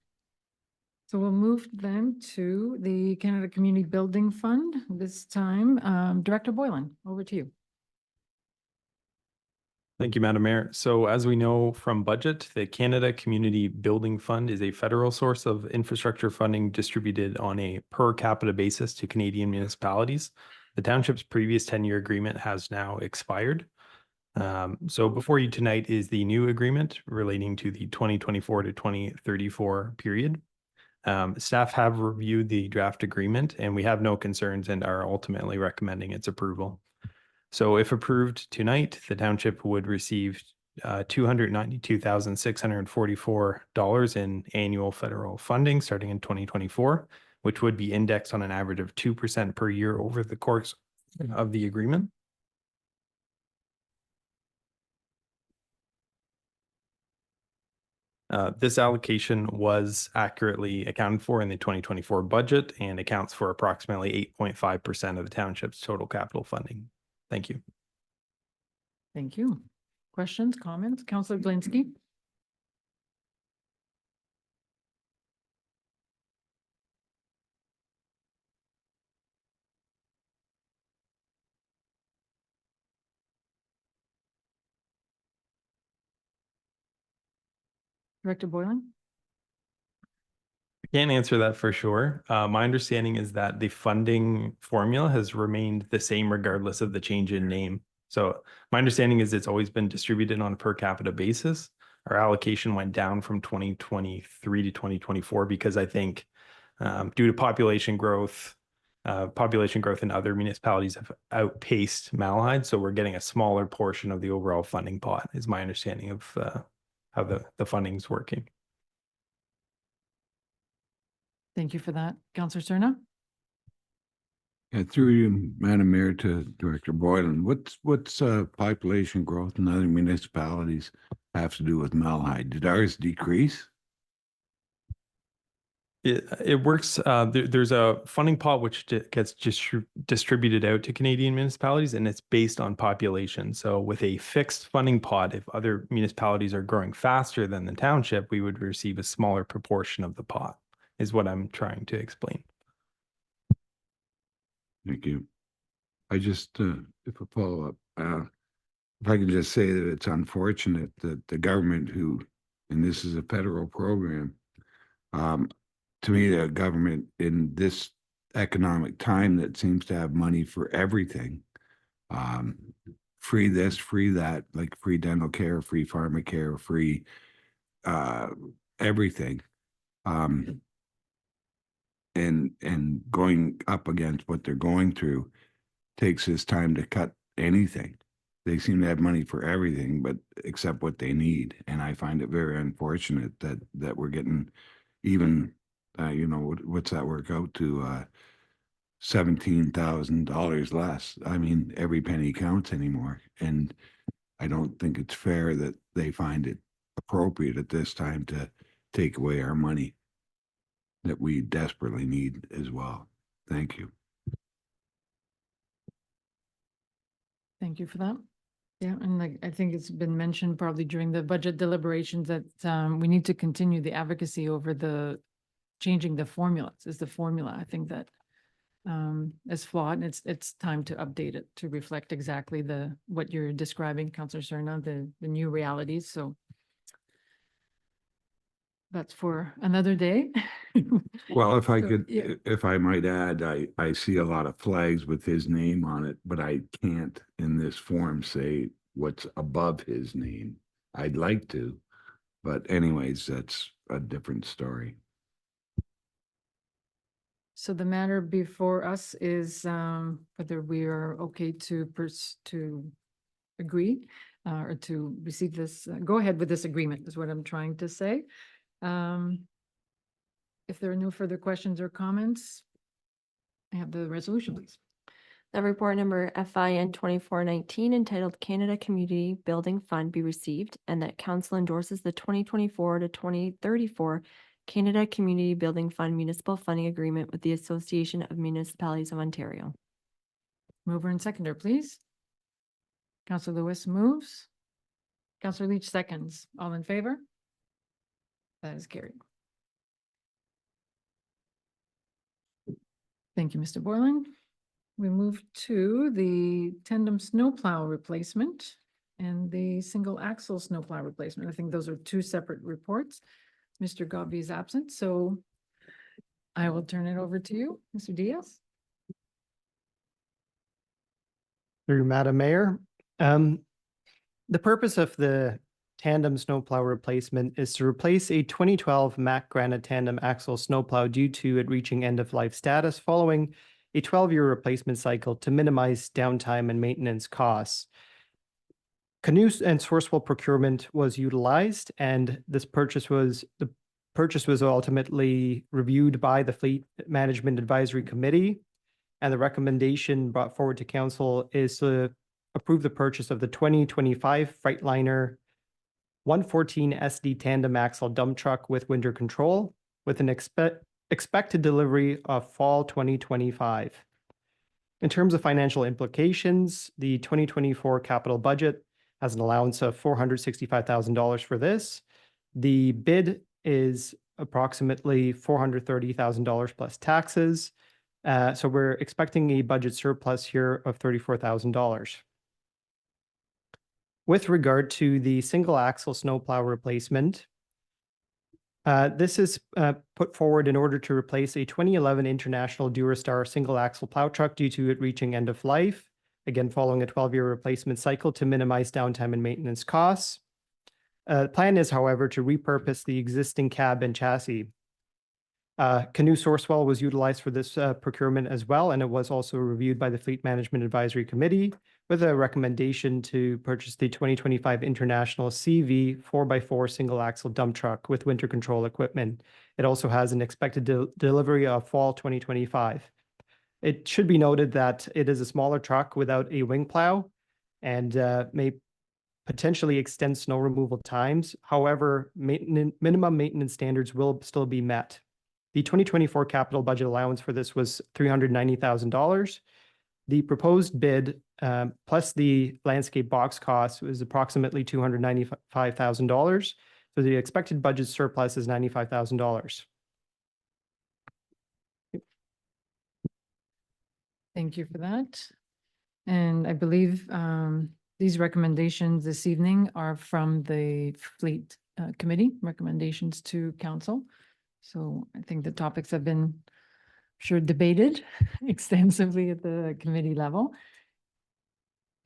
So we'll move then to the Canada Community Building Fund. This time, Director Boylan, over to you. Thank you, Madam Mayor. So as we know from budget, the Canada Community Building Fund is a federal source of infrastructure funding distributed on a per capita basis to Canadian municipalities. The township's previous 10-year agreement has now expired. So before you tonight is the new agreement relating to the 2024 to 2034 period. Staff have reviewed the draft agreement and we have no concerns and are ultimately recommending its approval. So if approved tonight, the township would receive $292,644 in annual federal funding starting in 2024, which would be indexed on an average of 2% per year over the course of the agreement. This allocation was accurately accounted for in the 2024 budget and accounts for approximately 8.5% of the township's total capital funding. Thank you. Thank you. Questions, comments? Counselor Glinski. Director Boylan. Can't answer that for sure. My understanding is that the funding formula has remained the same regardless of the change in name. So my understanding is it's always been distributed on a per capita basis. Our allocation went down from 2023 to 2024 because I think due to population growth in other municipalities have outpaced Malahide. So we're getting a smaller portion of the overall funding pot is my understanding of how the funding's working. Thank you for that. Counselor Cerna. Yeah, through you, Madam Mayor, to Director Boylan, what's population growth in other municipalities have to do with Malahide? Did ours decrease? It works. There's a funding pot which gets distributed out to Canadian municipalities, and it's based on population. So with a fixed funding pot, if other municipalities are growing faster than the township, we would receive a smaller proportion of the pot, is what I'm trying to explain. Thank you. I just, if a follow-up, if I can just say that it's unfortunate that the government and this is a federal program, to me, the government in this economic time that seems to have money for everything, free this, free that, like free dental care, free pharmacare, free everything. And going up against what they're going through takes this time to cut anything. They seem to have money for everything, but except what they need. And I find it very unfortunate that we're getting even, what's that work out to $17,000 less. I mean, every penny counts anymore. And I don't think it's fair that they find it appropriate at this time to take away our money that we desperately need as well. Thank you. Thank you for that. Yeah, and like, I think it's been mentioned probably during the budget deliberations that we need to continue the advocacy over the changing the formulas. Is the formula, I think that is flawed. And it's time to update it to reflect exactly what you're describing, Councillor Serna, the new realities. So that's for another day. Well, if I So, could, yeah. if I might add, I see a lot of flags with his name on it, but I can't in this form say what's above his name. I'd like to, but anyways, that's a different story. So the matter before us is whether we are okay to agree or to receive this, go ahead with this agreement is what I'm trying to say. If there are no further questions or comments, I have the resolution, please. That report number FIN 2419 entitled Canada Community Building Fund be received, and that council endorses the 2024 to 2034 Canada Community Building Fund Municipal Funding Agreement with the Association of Municipalities of Ontario. Mover and seconder, please. Councillor Lewis moves. Councillor Leach seconds. All in favor? That is carried. Thank you, Mr. Borland. We move to the tandem snowplow replacement and the single axle snowplow replacement. I think those are two separate reports. Mr. Gobby is absent, so I will turn it over to you, Mr. Diaz. Through Madam Mayor, the purpose of the tandem snowplow replacement is to replace a 2012 Mack Granite tandem axle snowplow due to it reaching end-of-life status following a 12-year replacement cycle to minimize downtime and maintenance costs. Canoe and Sourcewell procurement was utilized, and the purchase was ultimately reviewed by the Fleet Management Advisory Committee, and the recommendation brought forward to council is to approve the purchase of the 2025 Freightliner 114 SD tandem axle dump truck with winter control, with an expected delivery of fall 2025. In terms of financial implications, the 2024 capital budget has an allowance of $465,000 for this. The bid is approximately $430,000 plus taxes. So we're expecting a budget surplus here of $34,000. With regard to the single axle snowplow replacement, this is put forward in order to replace a 2011 International Durastar single axle plow truck due to it reaching end of life, again following a 12-year replacement cycle to minimize downtime and maintenance costs. The plan is, however, to repurpose the existing cab and chassis. Canoe Sourcewell was utilized for this procurement as well, and it was also reviewed by the Fleet Management Advisory Committee with a recommendation to purchase the 2025 International CV 4x4 single axle dump truck with winter control equipment. It also has an expected delivery of fall 2025. It should be noted that it is a smaller truck without a wing plow and may potentially extend snow removal times. However, minimum maintenance standards will still be met. The 2024 capital budget allowance for this was $390,000. The proposed bid plus the landscape box cost was approximately $295,000. So the expected budget surplus is $95,000. Thank you for that. And I believe these recommendations this evening are from the Fleet Committee, recommendations to council. So I think the topics have been sure debated extensively at the committee level.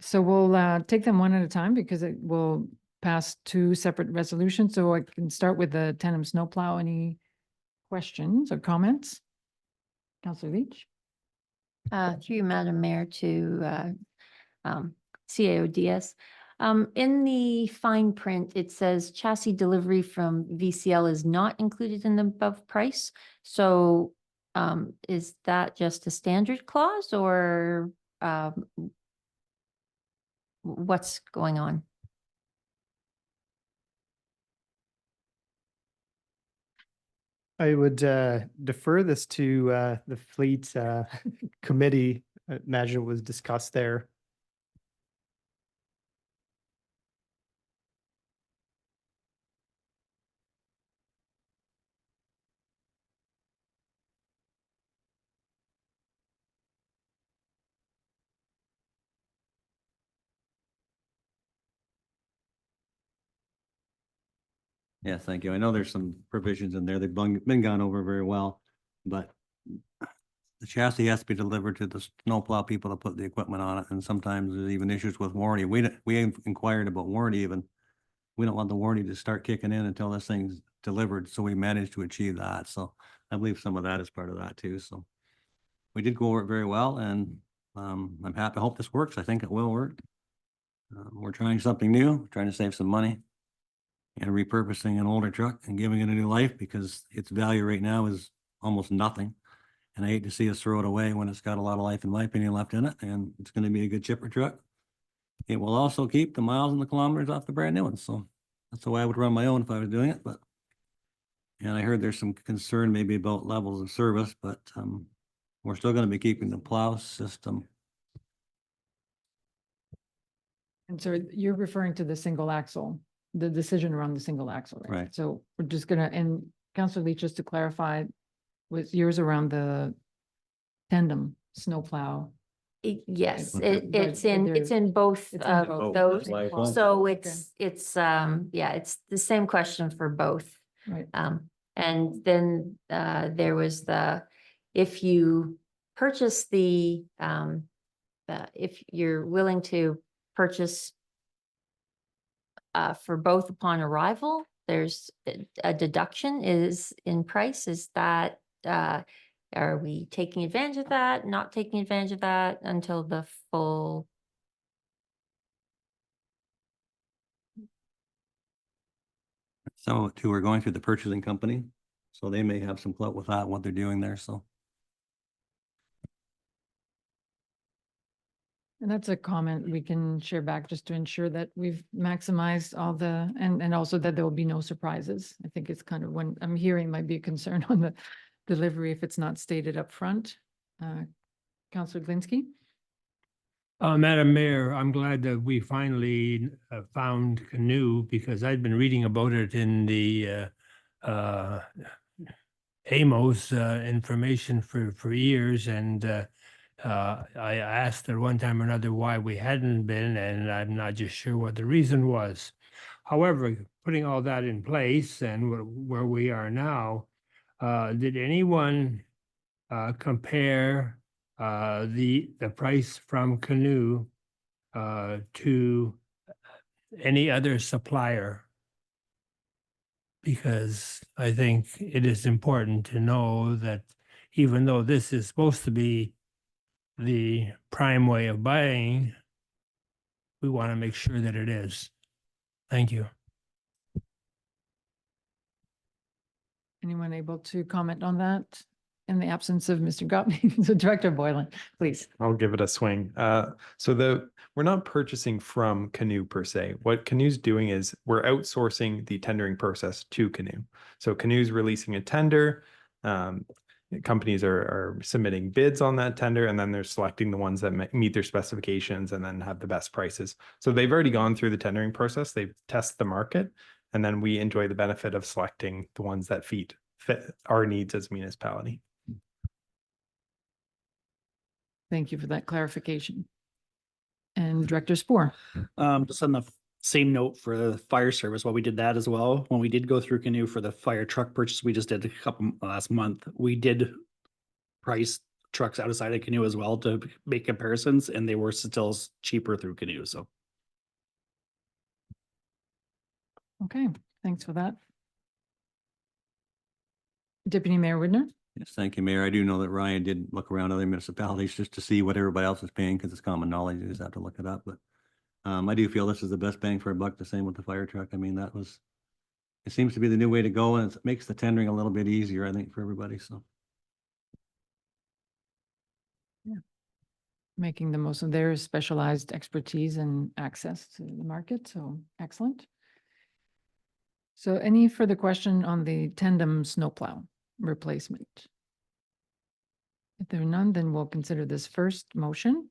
So we'll take them one at a time because it will pass two separate resolutions. So I can start with the tandem snowplow. Any questions or comments? Councillor Leach? Through you, Madam Mayor, to CAO Diaz. In the fine print, it says chassis delivery from VCL is not included in the above price. So is that just a standard clause or what's going on? I would defer this to the Fleet Committee. I imagine it was discussed there. Yeah, thank you. I know there's some provisions in there. They've been gone over very well, but the chassis has to be delivered to the snowplow people to put the equipment on it, and sometimes there's even issues with warranty. We inquired about warranty even. We don't want the warranty to start kicking in until this thing's delivered, so we managed to achieve that. So I believe some of that is part of that too, so. We did go over it very well, and I'm happy. I hope this works. I think it will work. We're trying something new, trying to save some money and repurposing an older truck and giving it a new life because its value right now is almost nothing. And I hate to see us throw it away when it's got a lot of life, in my opinion, left in it, and it's going to be a good chipper truck. It will also keep the miles and the kilometers off the brand new one. So that's the way I would run my own if I was doing it. But, and I heard there's some concern maybe about levels of service, but we're still going to be keeping the plow system. And so you're referring to the single axle, the decision around the single axle, right? Right. So we're just gonna, and Councilor Lee, just to clarify, was yours around the tandem snowplow? Yes, But it's there's- in both It's in of both. those. Like, So Okay. it's, yeah, it's the same question for both. Right. And then there was if you purchase if you're willing to purchase for both upon arrival, there's a deduction is in price. Is that, are we taking advantage of that, not taking advantage of that until the full? Some too are going through the purchasing company, so they may have some clout with that, what they're doing there, so. And that's a comment we can share back just to ensure that we've maximized all the, and also that there will be no surprises. I think it's kind of when I'm hearing might be a concern on the delivery if it's not stated up front. Councilor Glinski? Madam Mayor, I'm glad that we finally found Canoe because I'd been reading about it in the AMOS information for years, and I asked at one time or another why we hadn't been, and I'm not just sure what the reason was. However, putting all that in place and where we are now, did anyone compare the price from Canoe to any other supplier? Because I think it is important to know that even though this is supposed to be the prime way of buying, we want to make sure that it is. Thank you. Anyone able to comment on that in the absence of Mr. Gottlieb? So Director Boylan, please. I'll give it a swing. So we're not purchasing from Canoe per se. What Canoe's doing is we're outsourcing the tendering process to Canoe. So Canoe's releasing a tender. Companies are submitting bids on that tender, and then they're selecting the ones that meet their specifications and then have the best prices. So they've already gone through the tendering process. They've tested the market, and then we enjoy the benefit of selecting the ones that fit our needs as a municipality. Thank you for that clarification. And Director Spoor. Just on the same note for the fire service, while we did that as well, when we did go through Canoe for the fire truck purchase, we just did a couple last month. We did price trucks outside of Canoe as well to make comparisons, and they were still cheaper through Canoe, so. Okay, thanks for that. Deputy Mayor Widner? Yes, thank you, Mayor. I do know that Ryan did look around other municipalities just to see what everybody else is paying, because it's common knowledge. You just have to look it up, but I do feel this is the best bang for a buck. The same with the fire truck. I mean, it seems to be the new way to go, and it makes the tendering a little bit easier, I think, for everybody, so. Yeah. Making the most of their specialized expertise and access to the market, so excellent. So any further question on the tandem snowplow replacement? If there are none, then we'll consider this first motion.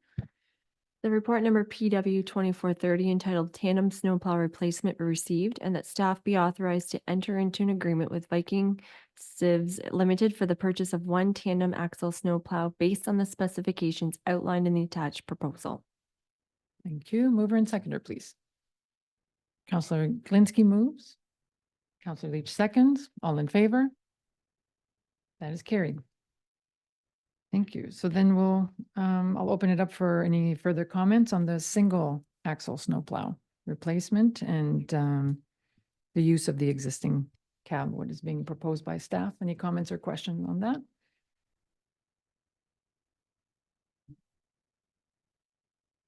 The report number PW 2430 entitled Tandem Snowplow Replacement be received, and that staff be authorized to enter into an agreement with Viking Sieves Limited for the purchase of one tandem axle snowplow based on the specifications outlined in the attached proposal. Thank you. Mover and seconder, please. Councillor Glinski moves. Counselor Leach seconds. All in favor? That is carried. Thank you. So then I'll open it up for any further comments on the single axle snowplow replacement and the use of the existing cab, what is being proposed by staff. Any comments or questions on that?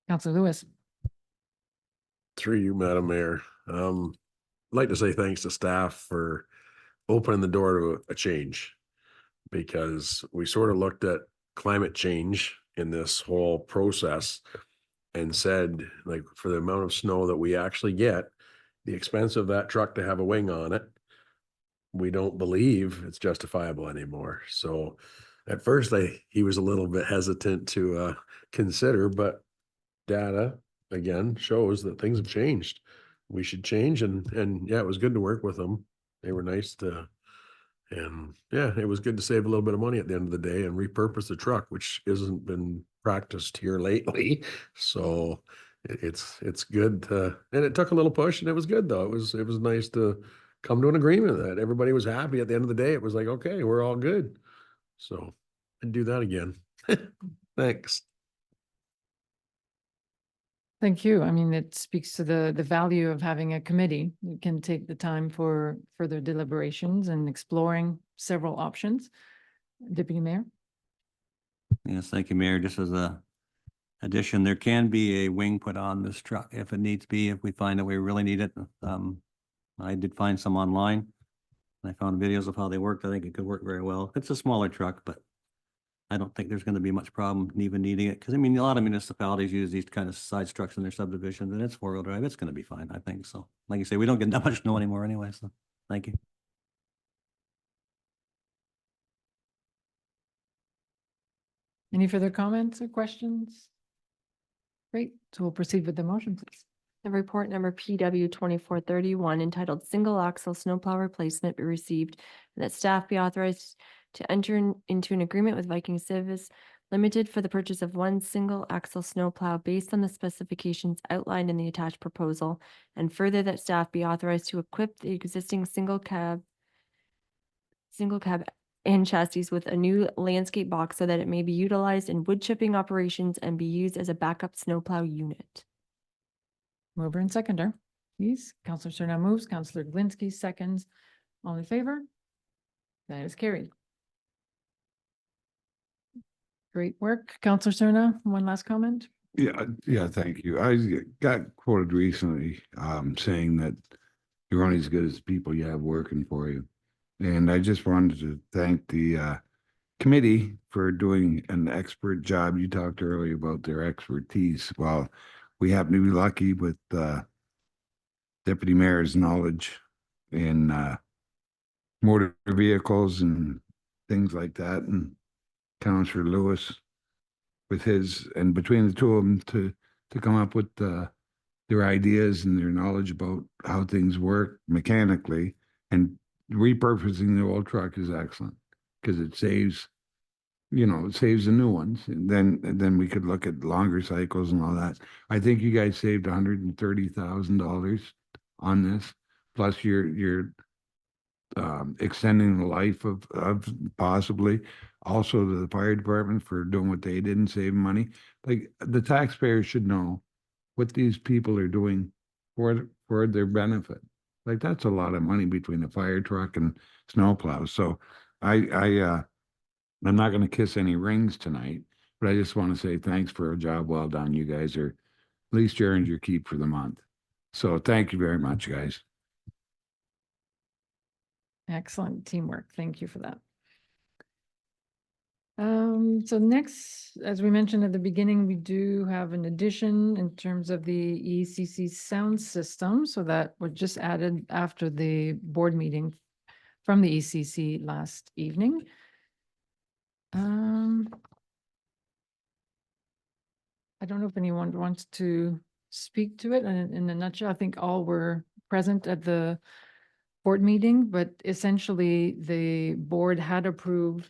Counselor Lewis. Through you, Madam Mayor. I'd like to say thanks to staff for opening the door to a change. Because we sort of looked at climate change in this whole process and said, like, for the amount of snow that we actually get, the expense of that truck to have a wing on it, we don't believe it's justifiable anymore. So at first he was a little bit hesitant to consider, but data again shows that things have changed. We should change, and yeah, it was good to work with them. They were nice and yeah, it was good to save a little bit of money at the end of the day and repurpose the truck, which hasn't been practiced here lately. So it's good to, and it took a little push, and it was good though. It was nice to come to an agreement that everybody was happy at the end of the day. It was like, okay, we're all good. So I'd do that again. Thanks. Thank you. I mean, it speaks to the value of having a committee. You can take the time for further deliberations and exploring several options. Deputy Mayor? Yes, thank you, Mayor. Just as a addition, there can be a wing put on this truck if it needs to be, if we find that we really need it. I did find some online. I found videos of how they worked. I think it could work very well. It's a smaller truck, but I don't think there's going to be much problem even needing it. Because I mean, a lot of municipalities use these kind of side trucks in their subdivisions, and it's four-wheel drive. It's going to be fine, I think. So like you say, we don't get that much snow anymore anyway. So thank you. Any further comments or questions? Great. So we'll proceed with the motion, please. The report number PW 2431 entitled Single Axle Snowplow Replacement be received, and that staff be authorized to enter into an agreement with Viking Civis Limited for the purchase of one single axle snowplow based on the specifications outlined in the attached proposal, and further that staff be authorized to equip the existing single cab and chassis with a new landscape box so that it may be utilized in wood chipping operations and be used as a backup snowplow unit. Mover and seconder, please. Counselor Cerna moves, Counselor Glinski seconds. All in favor? That is carried. Great work. Counselor Cerna, one last comment? Yeah, thank you. I got quoted recently saying that you're only as good as the people you have working for you. And I just wanted to thank the committee for doing an expert job. You talked earlier about their expertise. Well, we happen to be lucky with Deputy Mayor's knowledge in motor vehicles and things like that, and Councillor Lewis with his, and between the two of them to come up with their ideas and their knowledge about how things work mechanically, and repurposing the old truck is excellent because it saves, it saves the new ones. And then we could look at longer cycles and all that. I think you guys saved $130,000 on this, plus you're extending the life of possibly also to the fire department for doing what they did and save money. Like, the taxpayers should know what these people are doing for their benefit. Like, that's a lot of money between the fire truck and snowplow. So I'm not going to kiss any rings tonight, but I just want to say thanks for a job well done. You guys are, at least you earned your keep for the month. So thank you very much, guys. Excellent teamwork. Thank you for that. So next, as we mentioned at the beginning, we do have an addition in terms of the ECC sound system. So that was just added after the board meeting from the ECC last evening. I don't know if anyone wants to speak to it in a nutshell. I think all were present at the board meeting, but essentially the board had approved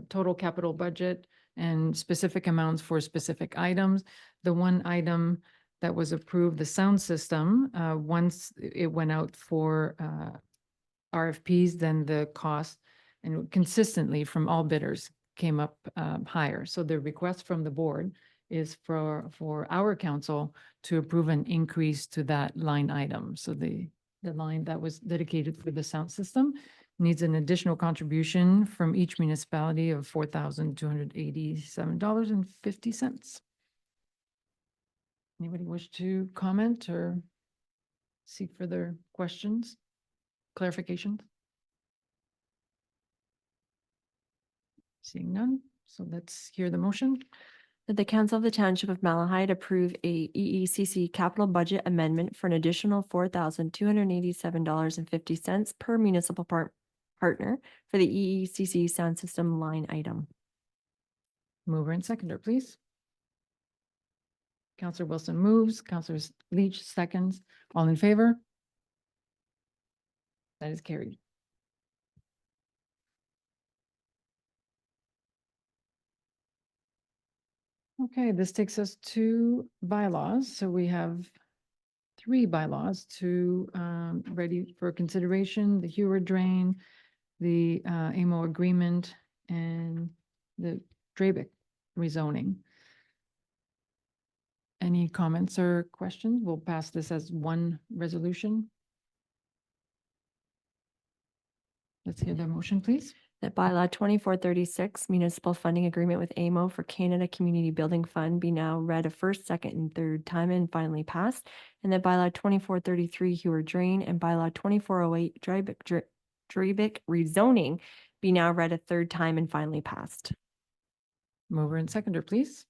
total capital budget and specific amounts for specific items. The one item that was approved, the sound system, once it went out for RFPs, then the cost and consistently from all bidders came up higher. So the request from the board is for our council to approve an increase to that line item. So the line that was dedicated for the sound system needs an additional contribution from each municipality of $4,287.50. Anybody wish to comment or seek further questions, clarifications? Seeing none, so let's hear the motion. That the Council of the Township of Malahide approve a EECC capital budget amendment for an additional $4,287.50 per municipal partner for the EECC sound system line item. Mover and seconder, please. Counselor Wilson moves, Counselor Leach seconds. All in favor? That is carried. Okay, this takes us to bylaws. So we have 3 bylaws to ready for consideration: the Hewer drain, the AMO agreement, and the Drabic rezoning. Any comments or questions? We'll pass this as one resolution. Let's hear the motion, please. That bylaw 2436 municipal funding agreement with AMO for Canada Community Building Fund be now read a first, second, and third time and finally passed. And that bylaw 2433 Hewer drain and bylaw 2408 Drabic rezoning be now read a third time and finally passed. Mover and seconder, please.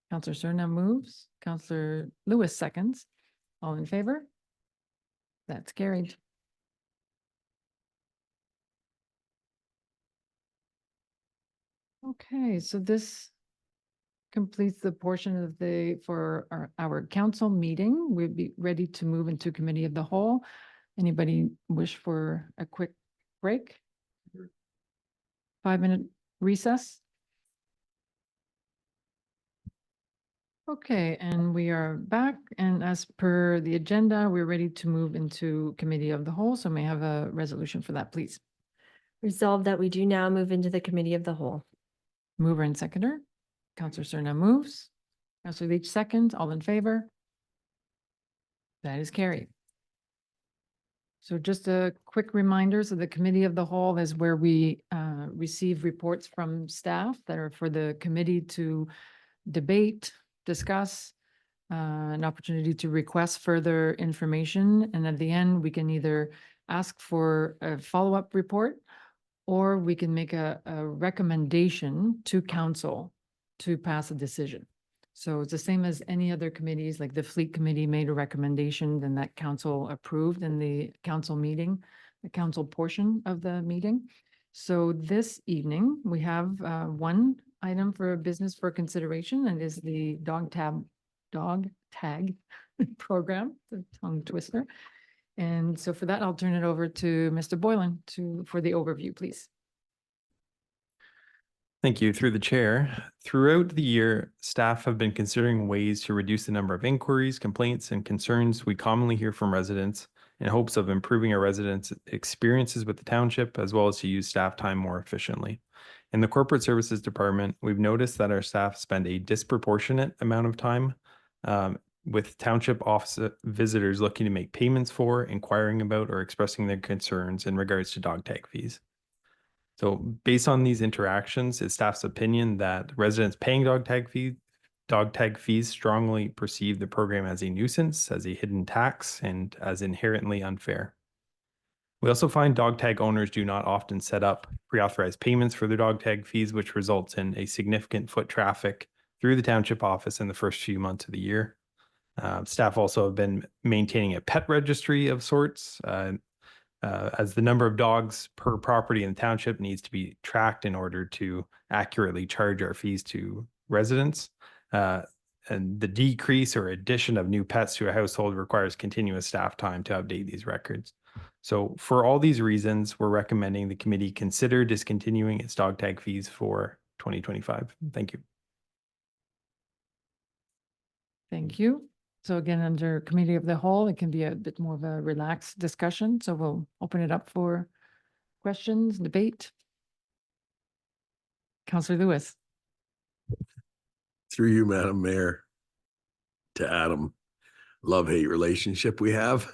Counselor Serna moves, Counselor Lewis seconds. All in favor? That's carried. Okay, so this completes the portion of for our council meeting. We'd be ready to move into committee of the whole. Anybody wish for a quick break? 5-minute recess? Okay, and we are back, and as per the agenda, we're ready to move into committee of the whole, so may I have a resolution for that, please? Resolved that we do now move into the committee of the whole. Mover and seconder. Counselor Serna moves. Counselor Leach seconds. All in favor? That is carried. So just a quick reminder, so the committee of the whole is where we receive reports from staff that are for the committee to debate, discuss, an opportunity to request further information. And at the end, we can either ask for a follow-up report, or we can make a recommendation to council to pass a decision. So it's the same as any other committees, like the fleet committee made a recommendation, then that council approved in the council meeting, the council portion of the meeting. So this evening, we have one item for business for consideration, and is the dog tag program, the tongue twister. And so for that, I'll turn it over to Mr. Boylan for the overview, please. Thank you. Through the chair, throughout the year, staff have been considering ways to reduce the number of inquiries, complaints, and concerns we commonly hear from residents in hopes of improving our residents' experiences with the township, as well as to use staff time more efficiently. In the corporate services department, we've noticed that our staff spend a disproportionate amount of time with township office visitors looking to make payments for, inquiring about, or expressing their concerns in regards to dog tag fees. So based on these interactions, it's staff's opinion that residents paying dog tag fees strongly perceive the program as a nuisance, as a hidden tax, and as inherently unfair. We also find dog tag owners do not often set up pre-authorized payments for their dog tag fees, which results in a significant foot traffic through the township office in the first few months of the year. Staff also have been maintaining a pet registry of sorts, as the number of dogs per property in the township needs to be tracked in order to accurately charge our fees to residents. And the decrease or addition of new pets to a household requires continuous staff time to update these records. So for all these reasons, we're recommending the committee consider discontinuing its dog tag fees for 2025. Thank you. Thank you. So again, under committee of the whole, it can be a bit more of a relaxed discussion. So we'll open it up for questions, debate? Counselor Lewis. Through you, Madam Mayor, to Adam, love-hate relationship we have.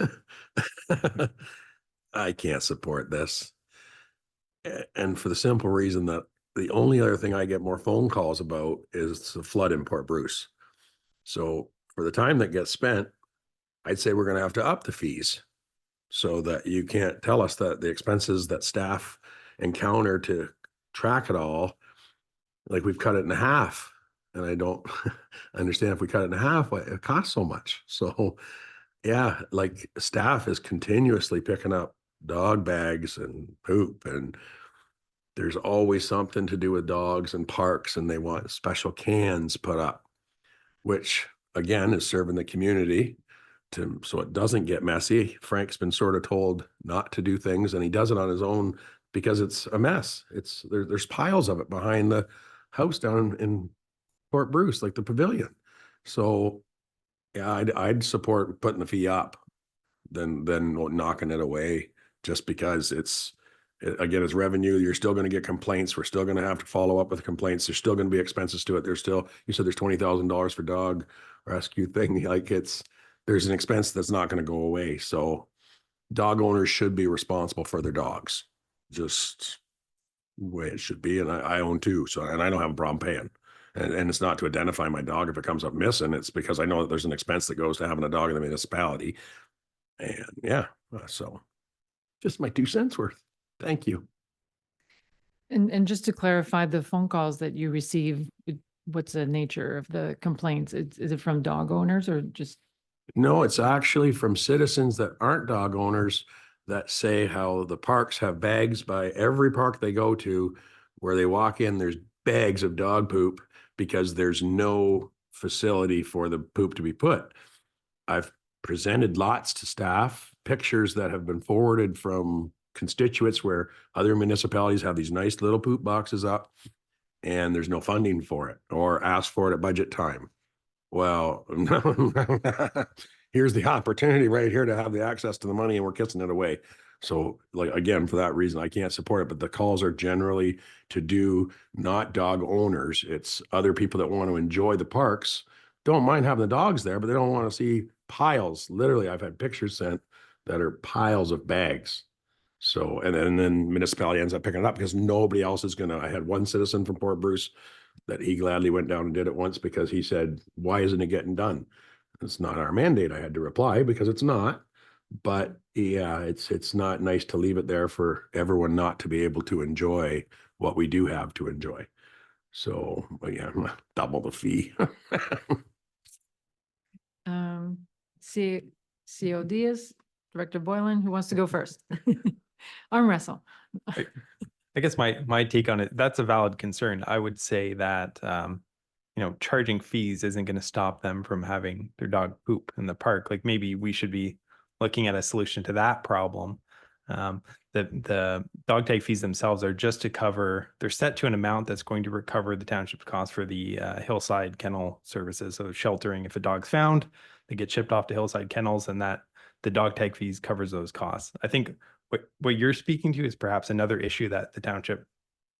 I can't support this. And for the simple reason that the only other thing I get more phone calls about is the flood in Port Bruce. So for the time that gets spent, I'd say we're gonna have to up the fees so that you can't tell us that the expenses that staff encounter to track it all, like we've cut it in half. And I don't understand if we cut it in half, why it costs so much. So yeah, like staff is continuously picking up dog bags and poop, and there's always something to do with dogs and parks, and they want special cans put up, which again is serving the community to, so it doesn't get messy. Frank's been sort of told not to do things, and he does it on his own because it's a mess. There's piles of it behind the house down in Port Bruce, like the pavilion. So yeah, I'd support putting the fee up than knocking it away, just because again, it's revenue. You're still going to get complaints. We're still going to have to follow up with complaints. There's still going to be expenses to it. There's still, you said there's $20,000 for dog rescue thing. Like there's an expense that's not going to go away. So dog owners should be responsible for their dogs, just the way it should be. And I own two, so, and I don't have a problem paying. And it's not to identify my dog if it comes up missing. It's because I know that there's an expense that goes to having a dog in the municipality. And yeah, so just my 2 cents worth. Thank you. And just to clarify, the phone calls that you receive, what's the nature of the complaints? Is it from dog owners or just? No, it's actually from citizens that aren't dog owners that say how the parks have bags by every park they go to, where they walk in, there's bags of dog poop because there's no facility for the poop to be put. I've presented lots to staff, pictures that have been forwarded from constituents where other municipalities have these nice little poop boxes up and there's no funding for it, or asked for it at budget time. Well, here's the opportunity right here to have the access to the money, and we're kissing it away. So like, again, for that reason, I can't support it, but the calls are generally to do not dog owners. It's other people that want to enjoy the parks, don't mind having the dogs there, but they don't want to see piles. Literally, I've had pictures sent that are piles of bags. So, and then municipality ends up picking it up because nobody else is gonna. I had one citizen from Port Bruce that he gladly went down and did it once because he said, why isn't it getting done? It's not our mandate. I had to reply because it's not. But yeah, it's not nice to leave it there for everyone not to be able to enjoy what we do have to enjoy. So yeah, double the fee. CO Diaz, Director Boylan, who wants to go first? Arm wrestle. I guess my take on it, that's a valid concern. I would say that, charging fees isn't going to stop them from having their dog poop in the park. Like maybe we should be looking at a solution to that problem. The dog tag fees themselves are just to cover, they're set to an amount that's going to recover the township's cost for the Hillside Kennel Services. So sheltering, if a dog's found, they get shipped off to Hillside Kennels, and that the dog tag fees covers those costs. I think what you're speaking to is perhaps another issue that the township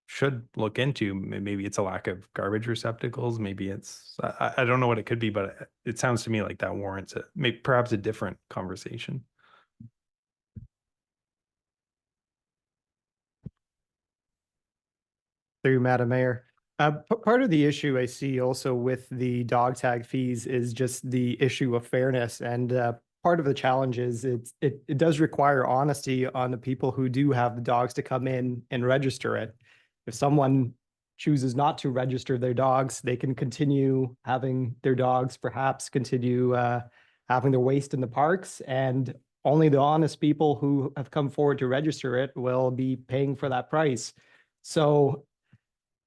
should look into. Maybe it's a lack of garbage receptacles. Maybe it's, I don't know what it could be, but it sounds to me like that warrants it. Maybe perhaps a different conversation. Through Madam Mayor. Part of the issue I see also with the dog tag fees is just the issue of fairness. And part of the challenge is it does require honesty on the people who do have the dogs to come in and register it. If someone chooses not to register their dogs, they can continue having their dogs, perhaps continue having their waste in the parks, and only the honest people who have come forward to register it will be paying for that price. So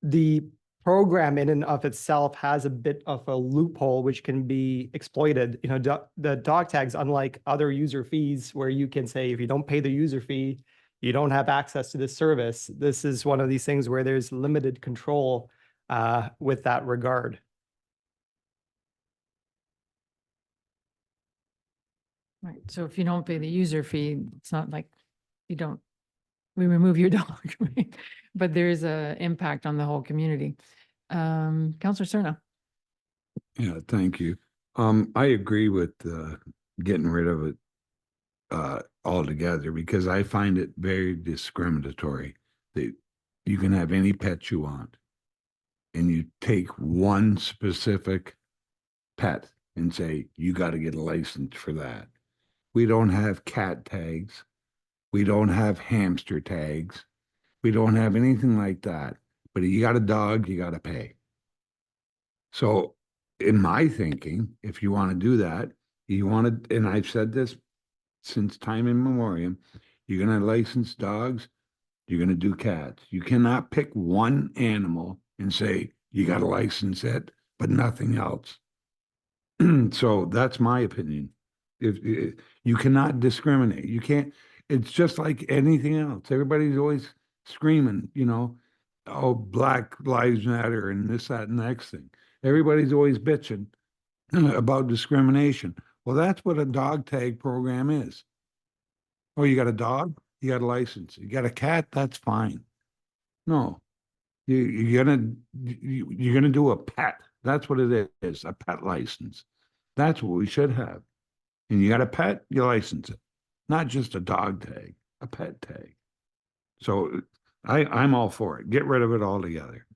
the program in and of itself has a bit of a loophole which can be exploited. The dog tags, unlike other user fees where you can say, if you don't pay the user fee, you don't have access to this service. This is one of these things where there's limited control with that regard. Right. So if you don't pay the user fee, it's not like you don't we remove your dog, right? But there's a impact on the whole community. Counselor Cerna. Yeah, thank you. I agree with getting rid of it altogether because I find it very discriminatory that you can have any pet you want and you take one specific pet and say, you got to get a license for that. We don't have cat tags. We don't have hamster tags. We don't have anything like that. But if you got a dog, you got to pay. So in my thinking, if you want to do that, you want to, and I've said this since time immemorial, you're going to license dogs, you're going to do cats. You cannot pick one animal and say, you got to license it, but nothing else. So that's my opinion. If you cannot discriminate, you can't, it's just like anything else. Everybody's always screaming, you know, oh, Black Lives Matter and this, that, and the next thing. Everybody's always bitching about discrimination. Well, that's what a dog tag program is. Oh, you got a dog? You got a license. You got a cat? That's fine. No, you're gonna do a pet. That's what it is, a pet license. That's what we should have. And you got a pet, you license it. Not just a dog tag, a pet tag. So I'm all for it. Get rid of it altogether.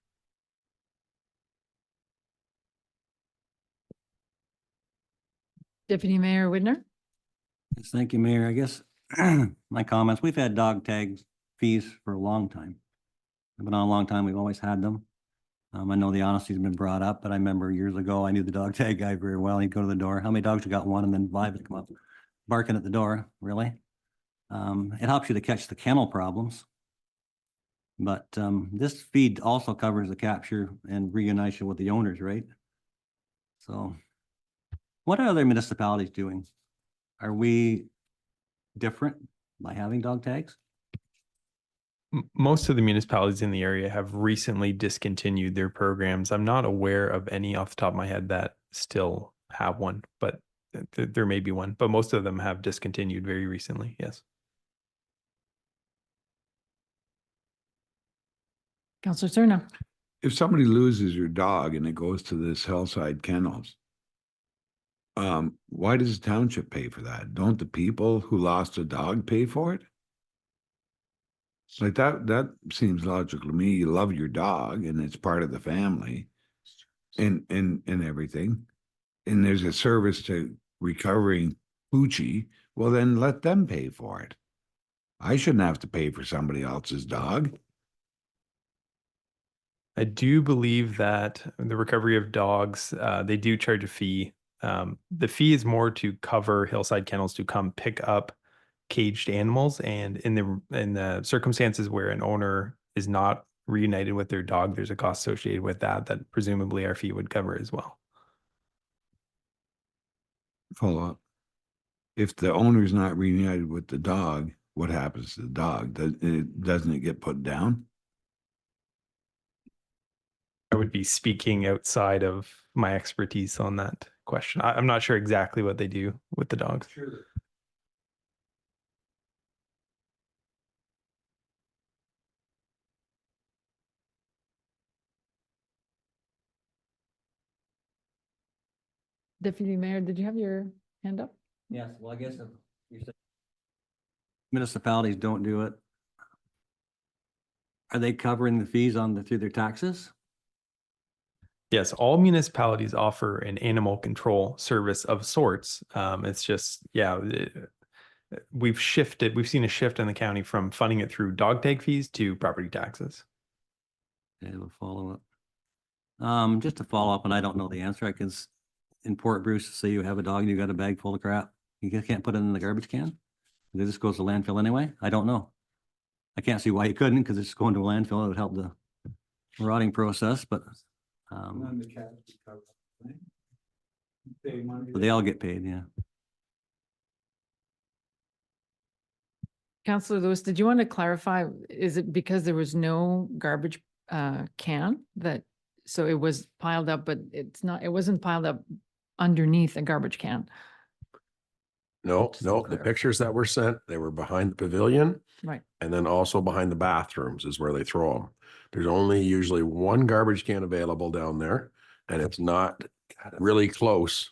Deputy Mayor Widner. Yes, thank you, Mayor. I guess my comments, we've had dog tags fees for a long time. I've been on a long time. We've always had them. I know the honesty's been brought up, but I remember years ago, I knew the dog tag guy very well. He'd go to the door. How many dogs you got? One, and then 5 would come up barking at the door. Really? It helps you to catch the kennel problems. But this fee also covers the capture and reunites you with the owners, right? So what are other municipalities doing? Are we different by having dog tags? Most of the municipalities in the area have recently discontinued their programs. I'm not aware of any off the top of my head that still have one, but there may be one, but most of them have discontinued very recently. Yes. Counselor Cerna. If somebody loses your dog and it goes to this Hillside Kennels, why does the township pay for that? Don't the people who lost a dog pay for it? Like that seems logical to me. You love your dog and it's part of the family and everything. And there's a service to recovering Poochie. Well, then let them pay for it. I shouldn't have to pay for somebody else's dog. I do believe that the recovery of dogs, they do charge a fee. The fee is more to cover Hillside Kennels to come pick up caged animals, and in the circumstances where an owner is not reunited with their dog, there's a cost associated with that presumably our fee would cover as well. Follow up. If the owner's not reunited with the dog, what happens to the dog? Doesn't it get put down? I would be speaking outside of my expertise on that question. I'm not sure exactly what they do with the dogs. Sure. Deputy Mayor, did you have your hand up? Yes, well, I guess if you said municipalities don't do it, are they covering the fees through their taxes? Yes, all municipalities offer an animal control service of sorts. It's just, yeah, we've seen a shift in the county from funding it through dog tag fees to property taxes. Okay, we'll follow up. Just to follow up, and I don't know the answer, I can in Port Bruce, say you have a dog and you got a bag full of crap, you can't put it in the garbage can? It just goes to landfill anyway? I don't know. I can't see why you couldn't, because it's going to a landfill. It would help the rotting process, but they all get paid, yeah. Councillor Lewis, did you want to clarify, is it because there was no garbage can so it was piled up, but it wasn't piled up underneath a garbage can? No, the pictures that were sent, they were behind the pavilion. Right. And then also behind the bathrooms is where they throw them. There's only usually one garbage can available down there, and it's not really close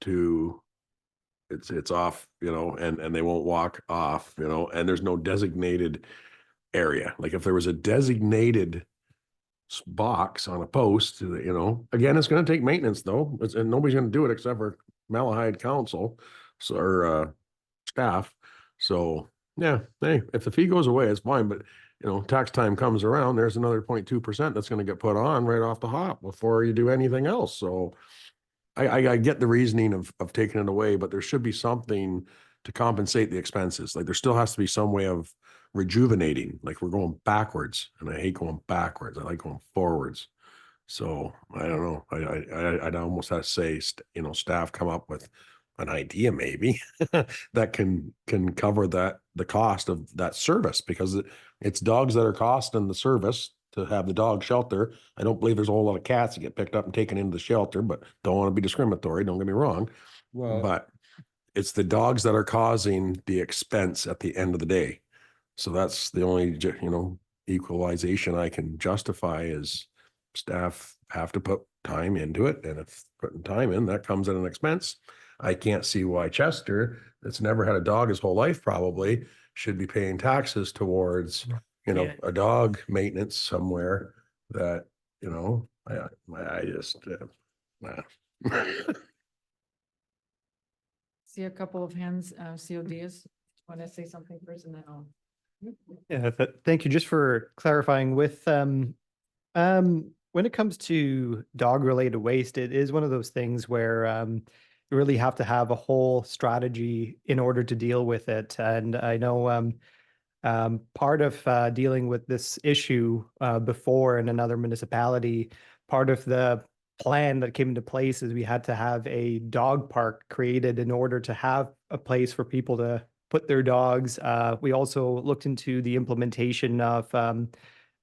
to, it's off, and they won't walk off, and there's no designated area. Like if there was a designated box on a post, again, it's going to take maintenance though, and nobody's going to do it except for Malahide Council, so, or staff. So yeah, hey, if the fee goes away, it's fine, but tax time comes around, there's another 0.2% that's going to get put on right off the hop before you do anything else. So I get the reasoning of taking it away, but there should be something to compensate the expenses. Like there still has to be some way of rejuvenating, like we're going backwards, and I hate going backwards. I like going forwards. So I don't know. I'd almost have to say, staff come up with an idea maybe that can cover the cost of that service, because it's dogs that are costing the service to have the dog shelter. I don't believe there's a whole lot of cats that get picked up and taken into the shelter, but don't want to be discriminatory. Don't get me wrong. Well, But it's the dogs that are causing the expense at the end of the day. So that's the only, equalization I can justify is staff have to put time into it. And if putting time in, that comes at an expense. I can't see why Chester, that's never had a dog his whole life probably, should be paying taxes towards, Yeah. a dog maintenance somewhere that, I just, See a couple of hands, CODs. Want to say something first and then I'll. Yeah, thank you. Just for clarifying with, when it comes to dog related waste, it is one of those things where, you really have to have a whole strategy in order to deal with it. And I know, part of dealing with this issue before in another municipality, part of the plan that came into place is we had to have a dog park created in order to have a place for people to put their dogs. We also looked into the implementation of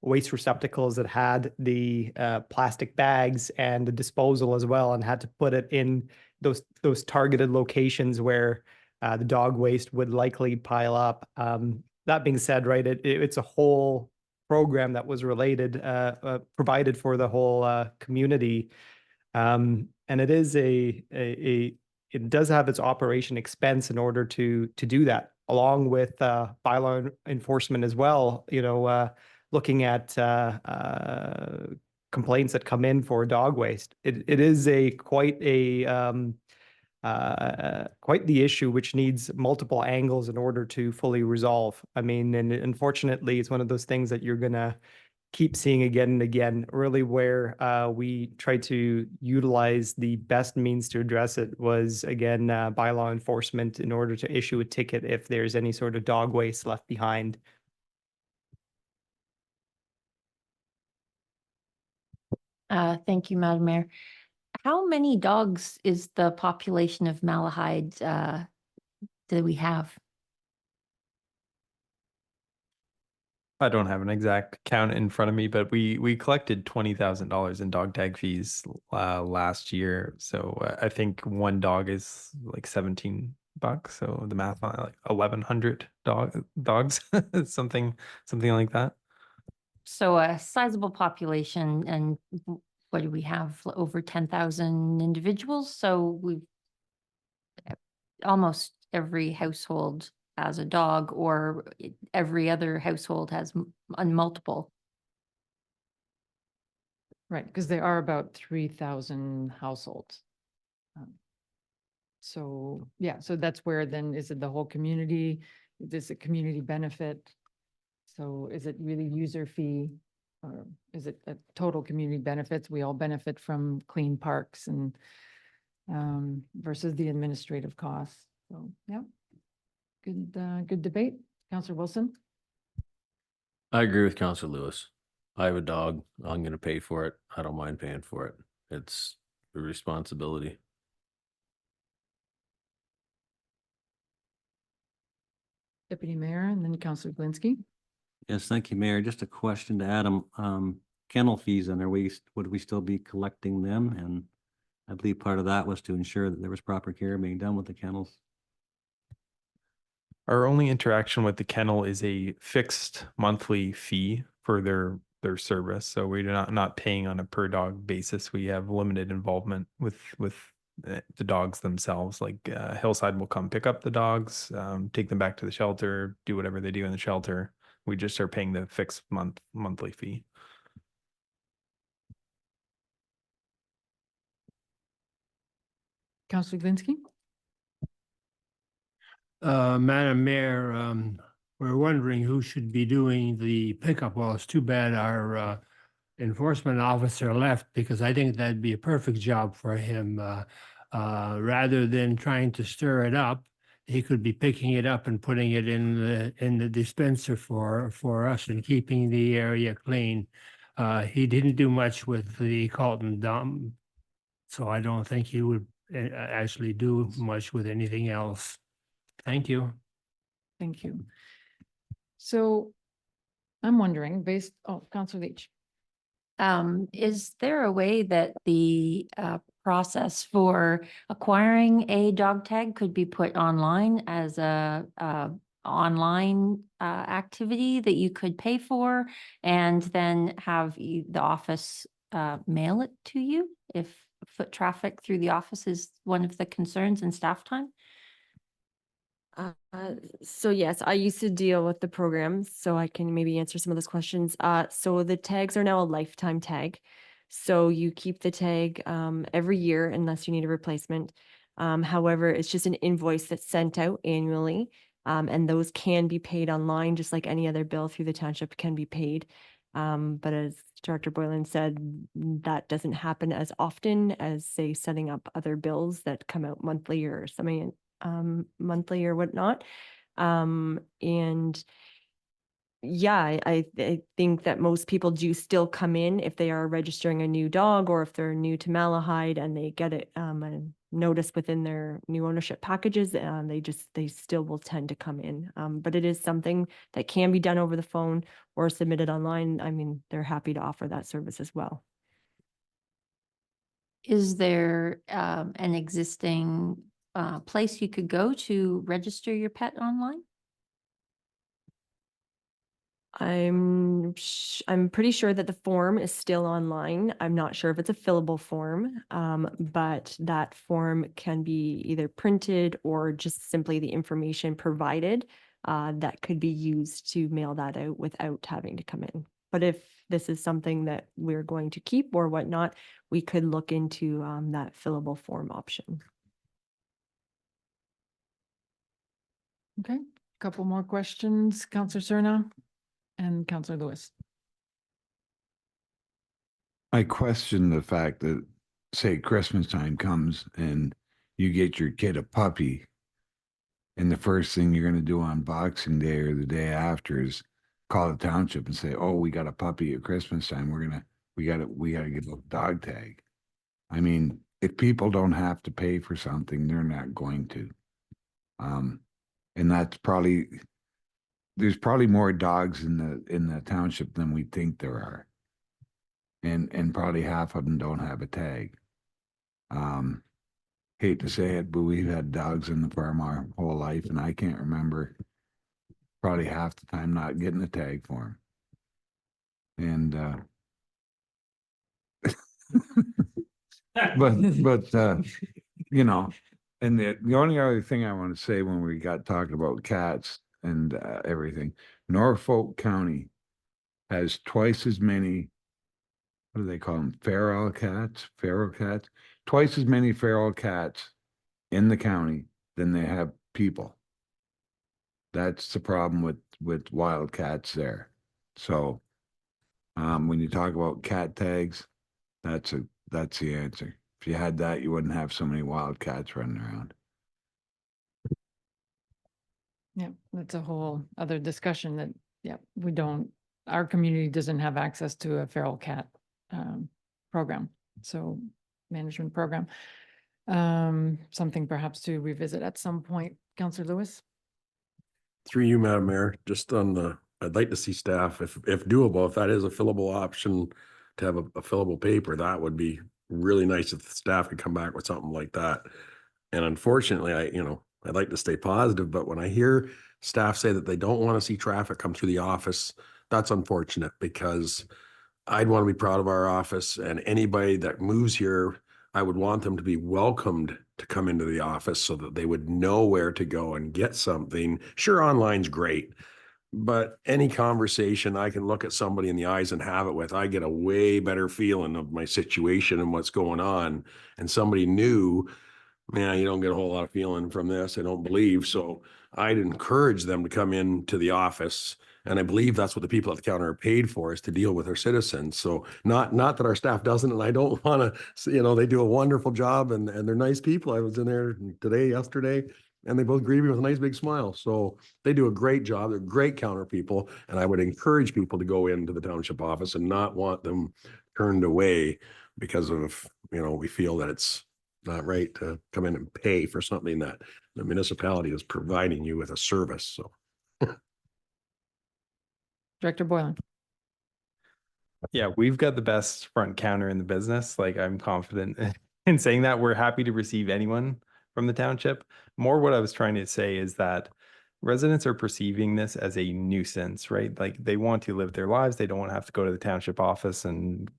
waste receptacles that had the plastic bags and the disposal as well, and had to put it in those targeted locations where the dog waste would likely pile up. That being said, right, it's a whole program that was provided for the whole community, and it is it does have its operation expense in order to do that, along with bylaw enforcement as well. Looking at complaints that come in for dog waste, it is quite the issue, which needs multiple angles in order to fully resolve. I mean, and unfortunately, it's one of those things that you're gonna keep seeing again and again, really, where we try to utilize the best means to address it was, again, bylaw enforcement in order to issue a ticket if there's any sort of dog waste left behind. Thank you, Madam Mayor. How many dogs is the population of Malahide do we have? I don't have an exact count in front of me, but we collected $20,000 in dog tag fees last year. So I think one dog is like $17. So the math on it, like 1,100 dogs, something like that. So a sizable population, and what do we have? Over 10,000 individuals. So we've almost every household has a dog, or every other household has multiple. Right, because there are about 3,000 households. So, yeah, so that's where then, is it the whole community? Is it community benefit? So is it really user fee? Or is it a total community benefits? We all benefit from clean parks and versus the administrative costs. So, yeah. Good debate. Councillor Wilson? I agree with Councillor Lewis. I have a dog. I'm going to pay for it. I don't mind paying for it. It's a responsibility. Deputy Mayor, and then Councillor Glinski. Yes, thank you, Mayor. Just a question to Adam. Kennel fees, and would we still be collecting them? And I believe part of that was to ensure that there was proper care being done with the kennels. Our only interaction with the kennel is a fixed monthly fee for their service. So we're not paying on a per dog basis. We have limited involvement with the dogs themselves. Like Hillside will come pick up the dogs, take them back to the shelter, do whatever they do in the shelter. We just are paying the fixed monthly fee. Councillor Glinsky? Madam Mayor, we're wondering who should be doing the pickup. Well, it's too bad our enforcement officer left, because I think that'd be a perfect job for him. Rather than trying to stir it up, he could be picking it up and putting it in the dispenser for us and keeping the area clean. He didn't do much with the Colton dump, so I don't think he would actually do much with anything else. Thank you. Thank you. So I'm wondering, Councillor Leach. Is there a way that the process for acquiring a dog tag could be put online as a online activity that you could pay for and then have the office mail it to you if foot traffic through the office is one of the concerns in staff time? So yes, I used to deal with the programs, so I can maybe answer some of those questions. So the tags are now a lifetime tag. So you keep the tag every year unless you need a replacement. However, it's just an invoice that's sent out annually. And those can be paid online, just like any other bill through the township can be paid. But as Director Boylan said, that doesn't happen as often as, say, setting up other bills that come out monthly or something monthly or whatnot. And yeah, I think that most people do still come in if they are registering a new dog or if they're new to Malahide and they get it a notice within their new ownership packages, they still will tend to come in. But it is something that can be done over the phone or submitted online. I mean, they're happy to offer that service as well. Is there an existing place you could go to register your pet online? I'm pretty sure that the form is still online. I'm not sure if it's a fillable form, but that form can be either printed or just simply the information provided that could be used to mail that out without having to come in. But if this is something that we're going to keep or whatnot, we could look into that fillable form option. Okay, couple more questions, Councillor Cerna and Councillor Lewis. I question the fact that, say, Christmas time comes and you get your kid a puppy, and the first thing you're going to do on Boxing Day or the day after is call the township and say, "Oh, we got a puppy at Christmas time. We got to get a dog tag." I mean, if people don't have to pay for something, they're not going to. And that's there's probably more dogs in the township than we think there are. And probably half of them don't have a tag. Hate to say it, but we've had dogs in the farm our whole life, and I can't remember probably half the time not getting a tag for them. And but you know, and the only other thing I want to say when we got talking about cats and everything, Norfolk County has twice as many, what do they call them? Feral cats, twice as many feral cats in the county than they have people. That's the problem with wild cats there. So when you talk about cat tags, that's the answer. If you had that, you wouldn't have so many wild cats running around. Yeah, that's a whole other discussion that, yeah, our community doesn't have access to a feral cat program, so management program. Something perhaps to revisit at some point. Councillor Lewis? Through you, Madam Mayor, just on I'd like to see staff, if doable, if that is a fillable option to have a fillable paper, that would be really nice if the staff could come back with something like that. And unfortunately, I'd like to stay positive, but when I hear staff say that they don't want to see traffic come through the office. That's unfortunate because I'd want to be proud of our office, and anybody that moves here, I would want them to be welcomed to come into the office so that they would know where to go and get something. Sure, online's great, but any conversation I can look at somebody in the eyes and have it with, I get a way better feeling of my situation and what's going on. And somebody new, man, you don't get a whole lot of feeling from this, I don't believe. So I'd encourage them to come into the office. And I believe that's what the people at the counter are paid for, is to deal with our citizens. So not that our staff doesn't, and I don't want to, they do a wonderful job and they're nice people. I was in there today, yesterday, and they both greeted me with a nice big smile. So they do a great job. They're great counter people. And I would encourage people to go into the township office and not want them turned away because of, we feel that it's not right to come in and pay for something that the municipality is providing you with a service. So. Director Boylan. Yeah, we've got the best front counter in the business. Like, I'm confident in saying that. We're happy to receive anyone from the township. More what I was trying to say is that residents are perceiving this as a nuisance, right? Like, they want to live their lives. They don't want to have to go to the township office and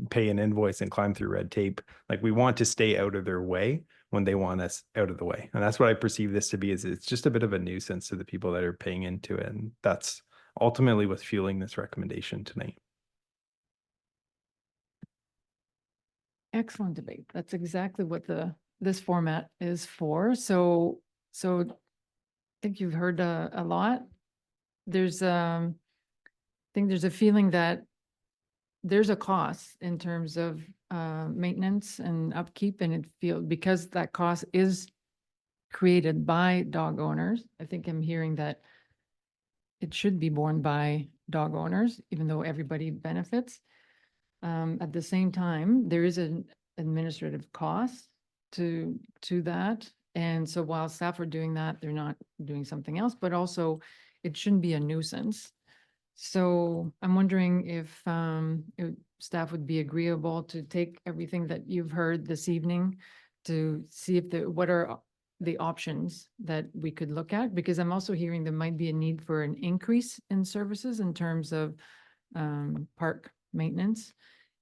pay an invoice and climb through red tape. Like, we want to stay out of their way when they want us out of the way. And that's what I perceive this to be, is it's just a bit of a nuisance to the people that are paying into it. And that's ultimately what's fueling this recommendation tonight. Excellent debate. That's exactly what this format is for. So I think you've heard a lot. There's I think there's a feeling that there's a cost in terms of maintenance and upkeep, and because that cost is created by dog owners. I think I'm hearing that it should be borne by dog owners, even though everybody benefits. At the same time, there is an administrative cost to that. And so while staff are doing that, they're not doing something else, but also it shouldn't be a nuisance. So I'm wondering if staff would be agreeable to take everything that you've heard this evening to see if what are the options that we could look at, because I'm also hearing there might be a need for an increase in services in terms of park maintenance.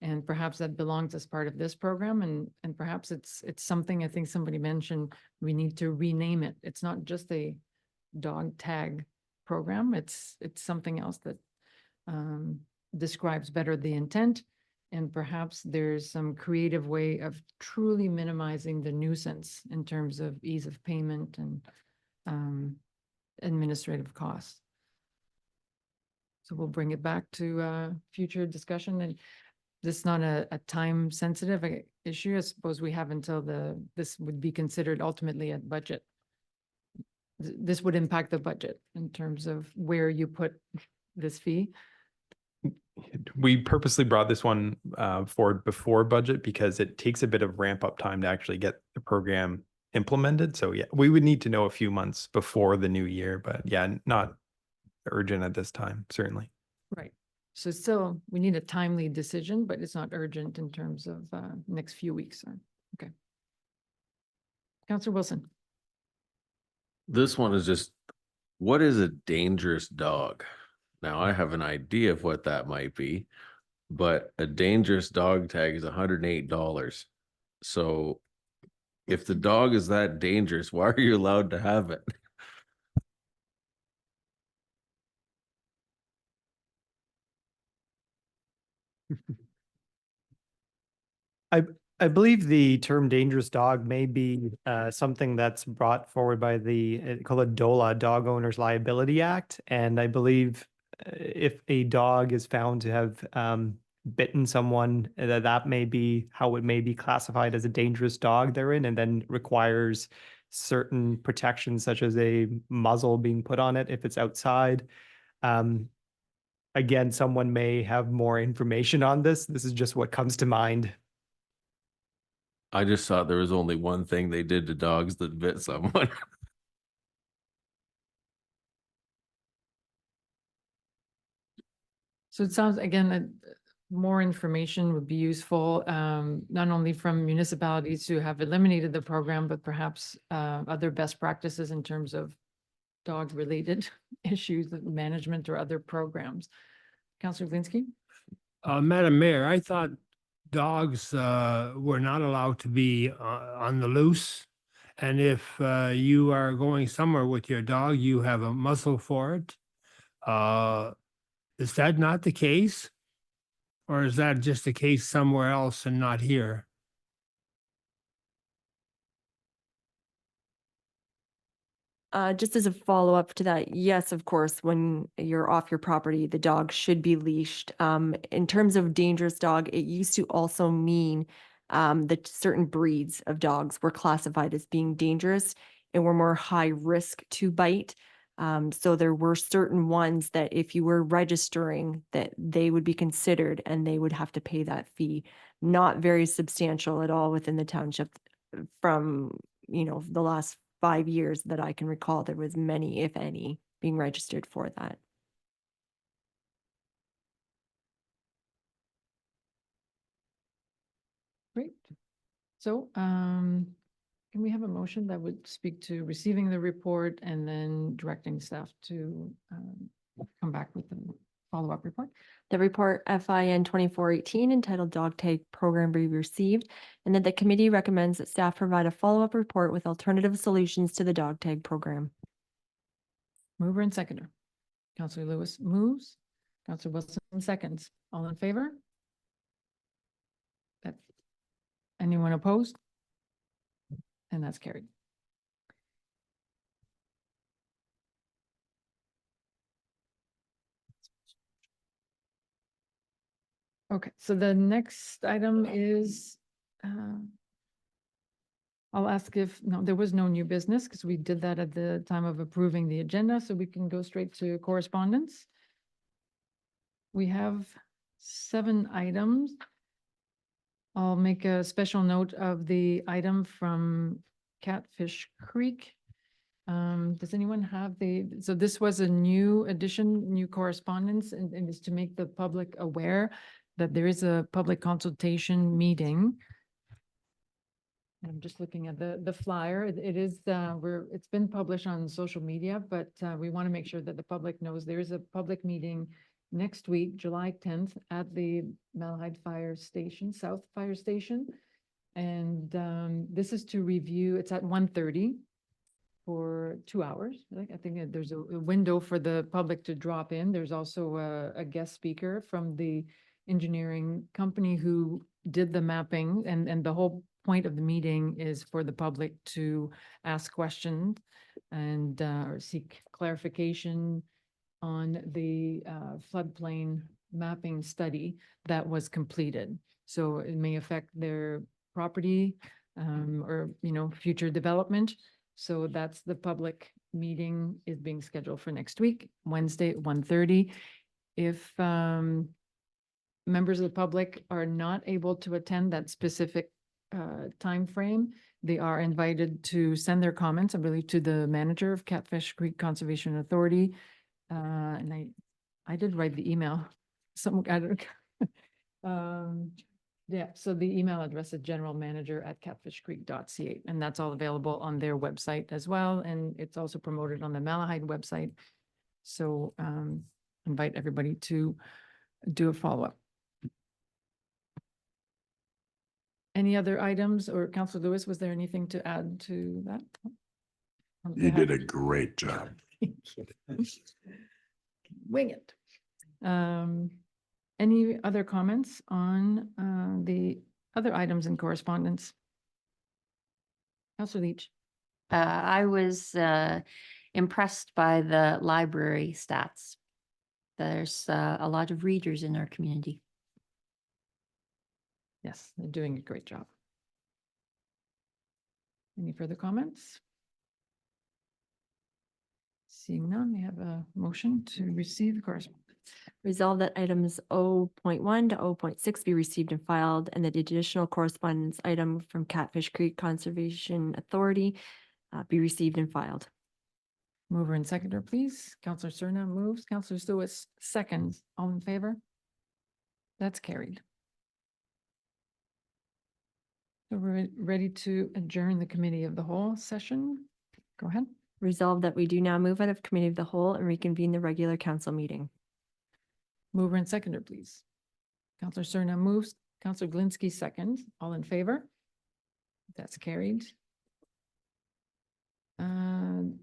And perhaps that belongs as part of this program, and perhaps it's something, I think somebody mentioned, we need to rename it. It's not just a dog tag program. It's something else that describes better the intent. And perhaps there's some creative way of truly minimizing the nuisance in terms of ease of payment and administrative costs. So we'll bring it back to future discussion. And this is not a time sensitive issue. I suppose we have until this would be considered ultimately a budget. This would impact the budget in terms of where you put this fee. We purposely brought this one forward before budget because it takes a bit of ramp up time to actually get the program implemented. So yeah, we would need to know a few months before the new year, but yeah, not urgent at this time, certainly. Right. So still, we need a timely decision, but it's not urgent in terms of next few weeks. Okay. Councillor Wilson. This one is just, what is a dangerous dog? Now, I have an idea of what that might be, but a dangerous dog tag is $108. So if the dog is that dangerous, why are you allowed to have it? I believe the term dangerous dog may be something that's brought forward by the called a DOLA, Dog Owners Liability Act. And I believe if a dog is found to have bitten someone, that may be how it may be classified as a dangerous dog therein, and then requires certain protections such as a muzzle being put on it if it's outside. Again, someone may have more information on this. This is just what comes to mind. I just thought there was only one thing they did to dogs that bit someone. So it sounds, again, that more information would be useful, not only from municipalities who have eliminated the program, but perhaps other best practices in terms of dog-related issues of management or other programs. Counselor Glinski? Madam Mayor, I thought dogs were not allowed to be on the loose. And if you are going somewhere with your dog, you have a muzzle for it. Is that not the case? Or is that just the case somewhere else and not here? Just as a follow-up to that, yes, of course, when you're off your property, the dog should be leashed. In terms of dangerous dog, it used to also mean that certain breeds of dogs were classified as being dangerous and were more high risk to bite. So there were certain ones that if you were registering, that they would be considered and they would have to pay that fee. Not very substantial at all within the township from, the last 5 years that I can recall. There was many, if any, being registered for that. Great. So, can we have a motion that would speak to receiving the report and then directing staff to come back with the follow-up report? The report FIN 2418 entitled Dog Tag Program be received, and that the committee recommends that staff provide a follow-up report with alternative solutions to the dog tag program. Mover and seconder. Counselor Lewis moves. Counselor Wilson seconds. All in favor? That, anyone opposed? And that's carried. Okay, so the next item is, I'll ask if, no, there was no new business because we did that at the time of approving the agenda, so we can go straight to correspondence. We have 7 items. I'll make a special note of the item from Catfish Creek. Does anyone have so this was a new addition, new correspondence, and is to make the public aware that there is a public consultation meeting. I'm just looking at the flyer. It is, it's been published on social media, but we want to make sure that the public knows there is a public meeting next week, July 10th, at the Malahide Fire Station, South Fire Station. And this is to review, it's at 1:30 for 2 hours. I think that there's a window for the public to drop in. There's also a guest speaker from the engineering company who did the mapping, and the whole point of the meeting is for the public to ask questions and or seek clarification on the floodplain mapping study that was completed. So it may affect their property or, future development. So that's the public meeting is being scheduled for next week, Wednesday at 1:30. If members of the public are not able to attend that specific time frame, they are invited to send their comments, I believe, to the manager of Catfish Creek Conservation Authority. And I did write the email. I don't. Yeah, so the email address is generalmanager@catfishcreek.ca, and that's all available on their website as well. And it's also promoted on the Malahide website. So invite everybody to do a follow-up. Any other items, or Councilor Lewis, was there anything to add to that? You did a great job. Wing it. Any other comments on the other items in correspondence? Councilor Leach. I was impressed by the library stats. There's a lot of readers in our community. Yes, they're doing a great job. Any further comments? Seeing none, we have a motion to receive the correspondence. Resolve that items 0.1 to 0.6 be received and filed, and that the additional correspondence item from Catfish Creek Conservation Authority be received and filed. Mover and seconder, please. Councilor Cerna moves. Councilor Lewis seconds. All in favor? That's carried. So we're ready to adjourn the committee of the whole session. Go ahead. Resolved that we do now move out of committee of the whole and reconvene the regular council meeting. Mover and seconder, please. Counselor Cerna moves, Counselor Glinski seconds. All in favor? That's carried.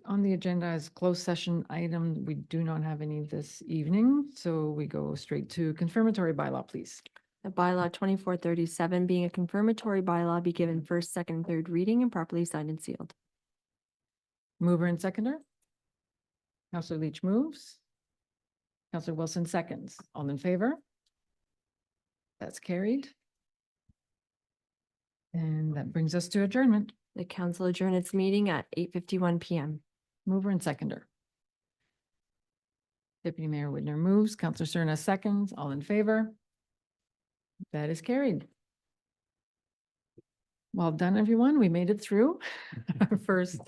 On the agenda as closed session item, we do not have any this evening, so we go straight to confirmatory bylaw, please. The bylaw 2437 being a confirmatory bylaw be given first, second, and third reading and properly signed and sealed. Mover and seconder. Counselor Leach moves. Counselor Wilson seconds. All in favor? That's carried. And that brings us to adjournment. The council adjourned its meeting at 8:51 PM. Mover and seconder. Deputy Mayor Whitner moves. Counselor Cerna seconds. All in favor? That is carried. Well done, everyone. We made it through our first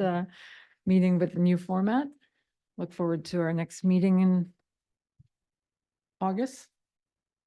meeting with the new format. Look forward to our next meeting in August.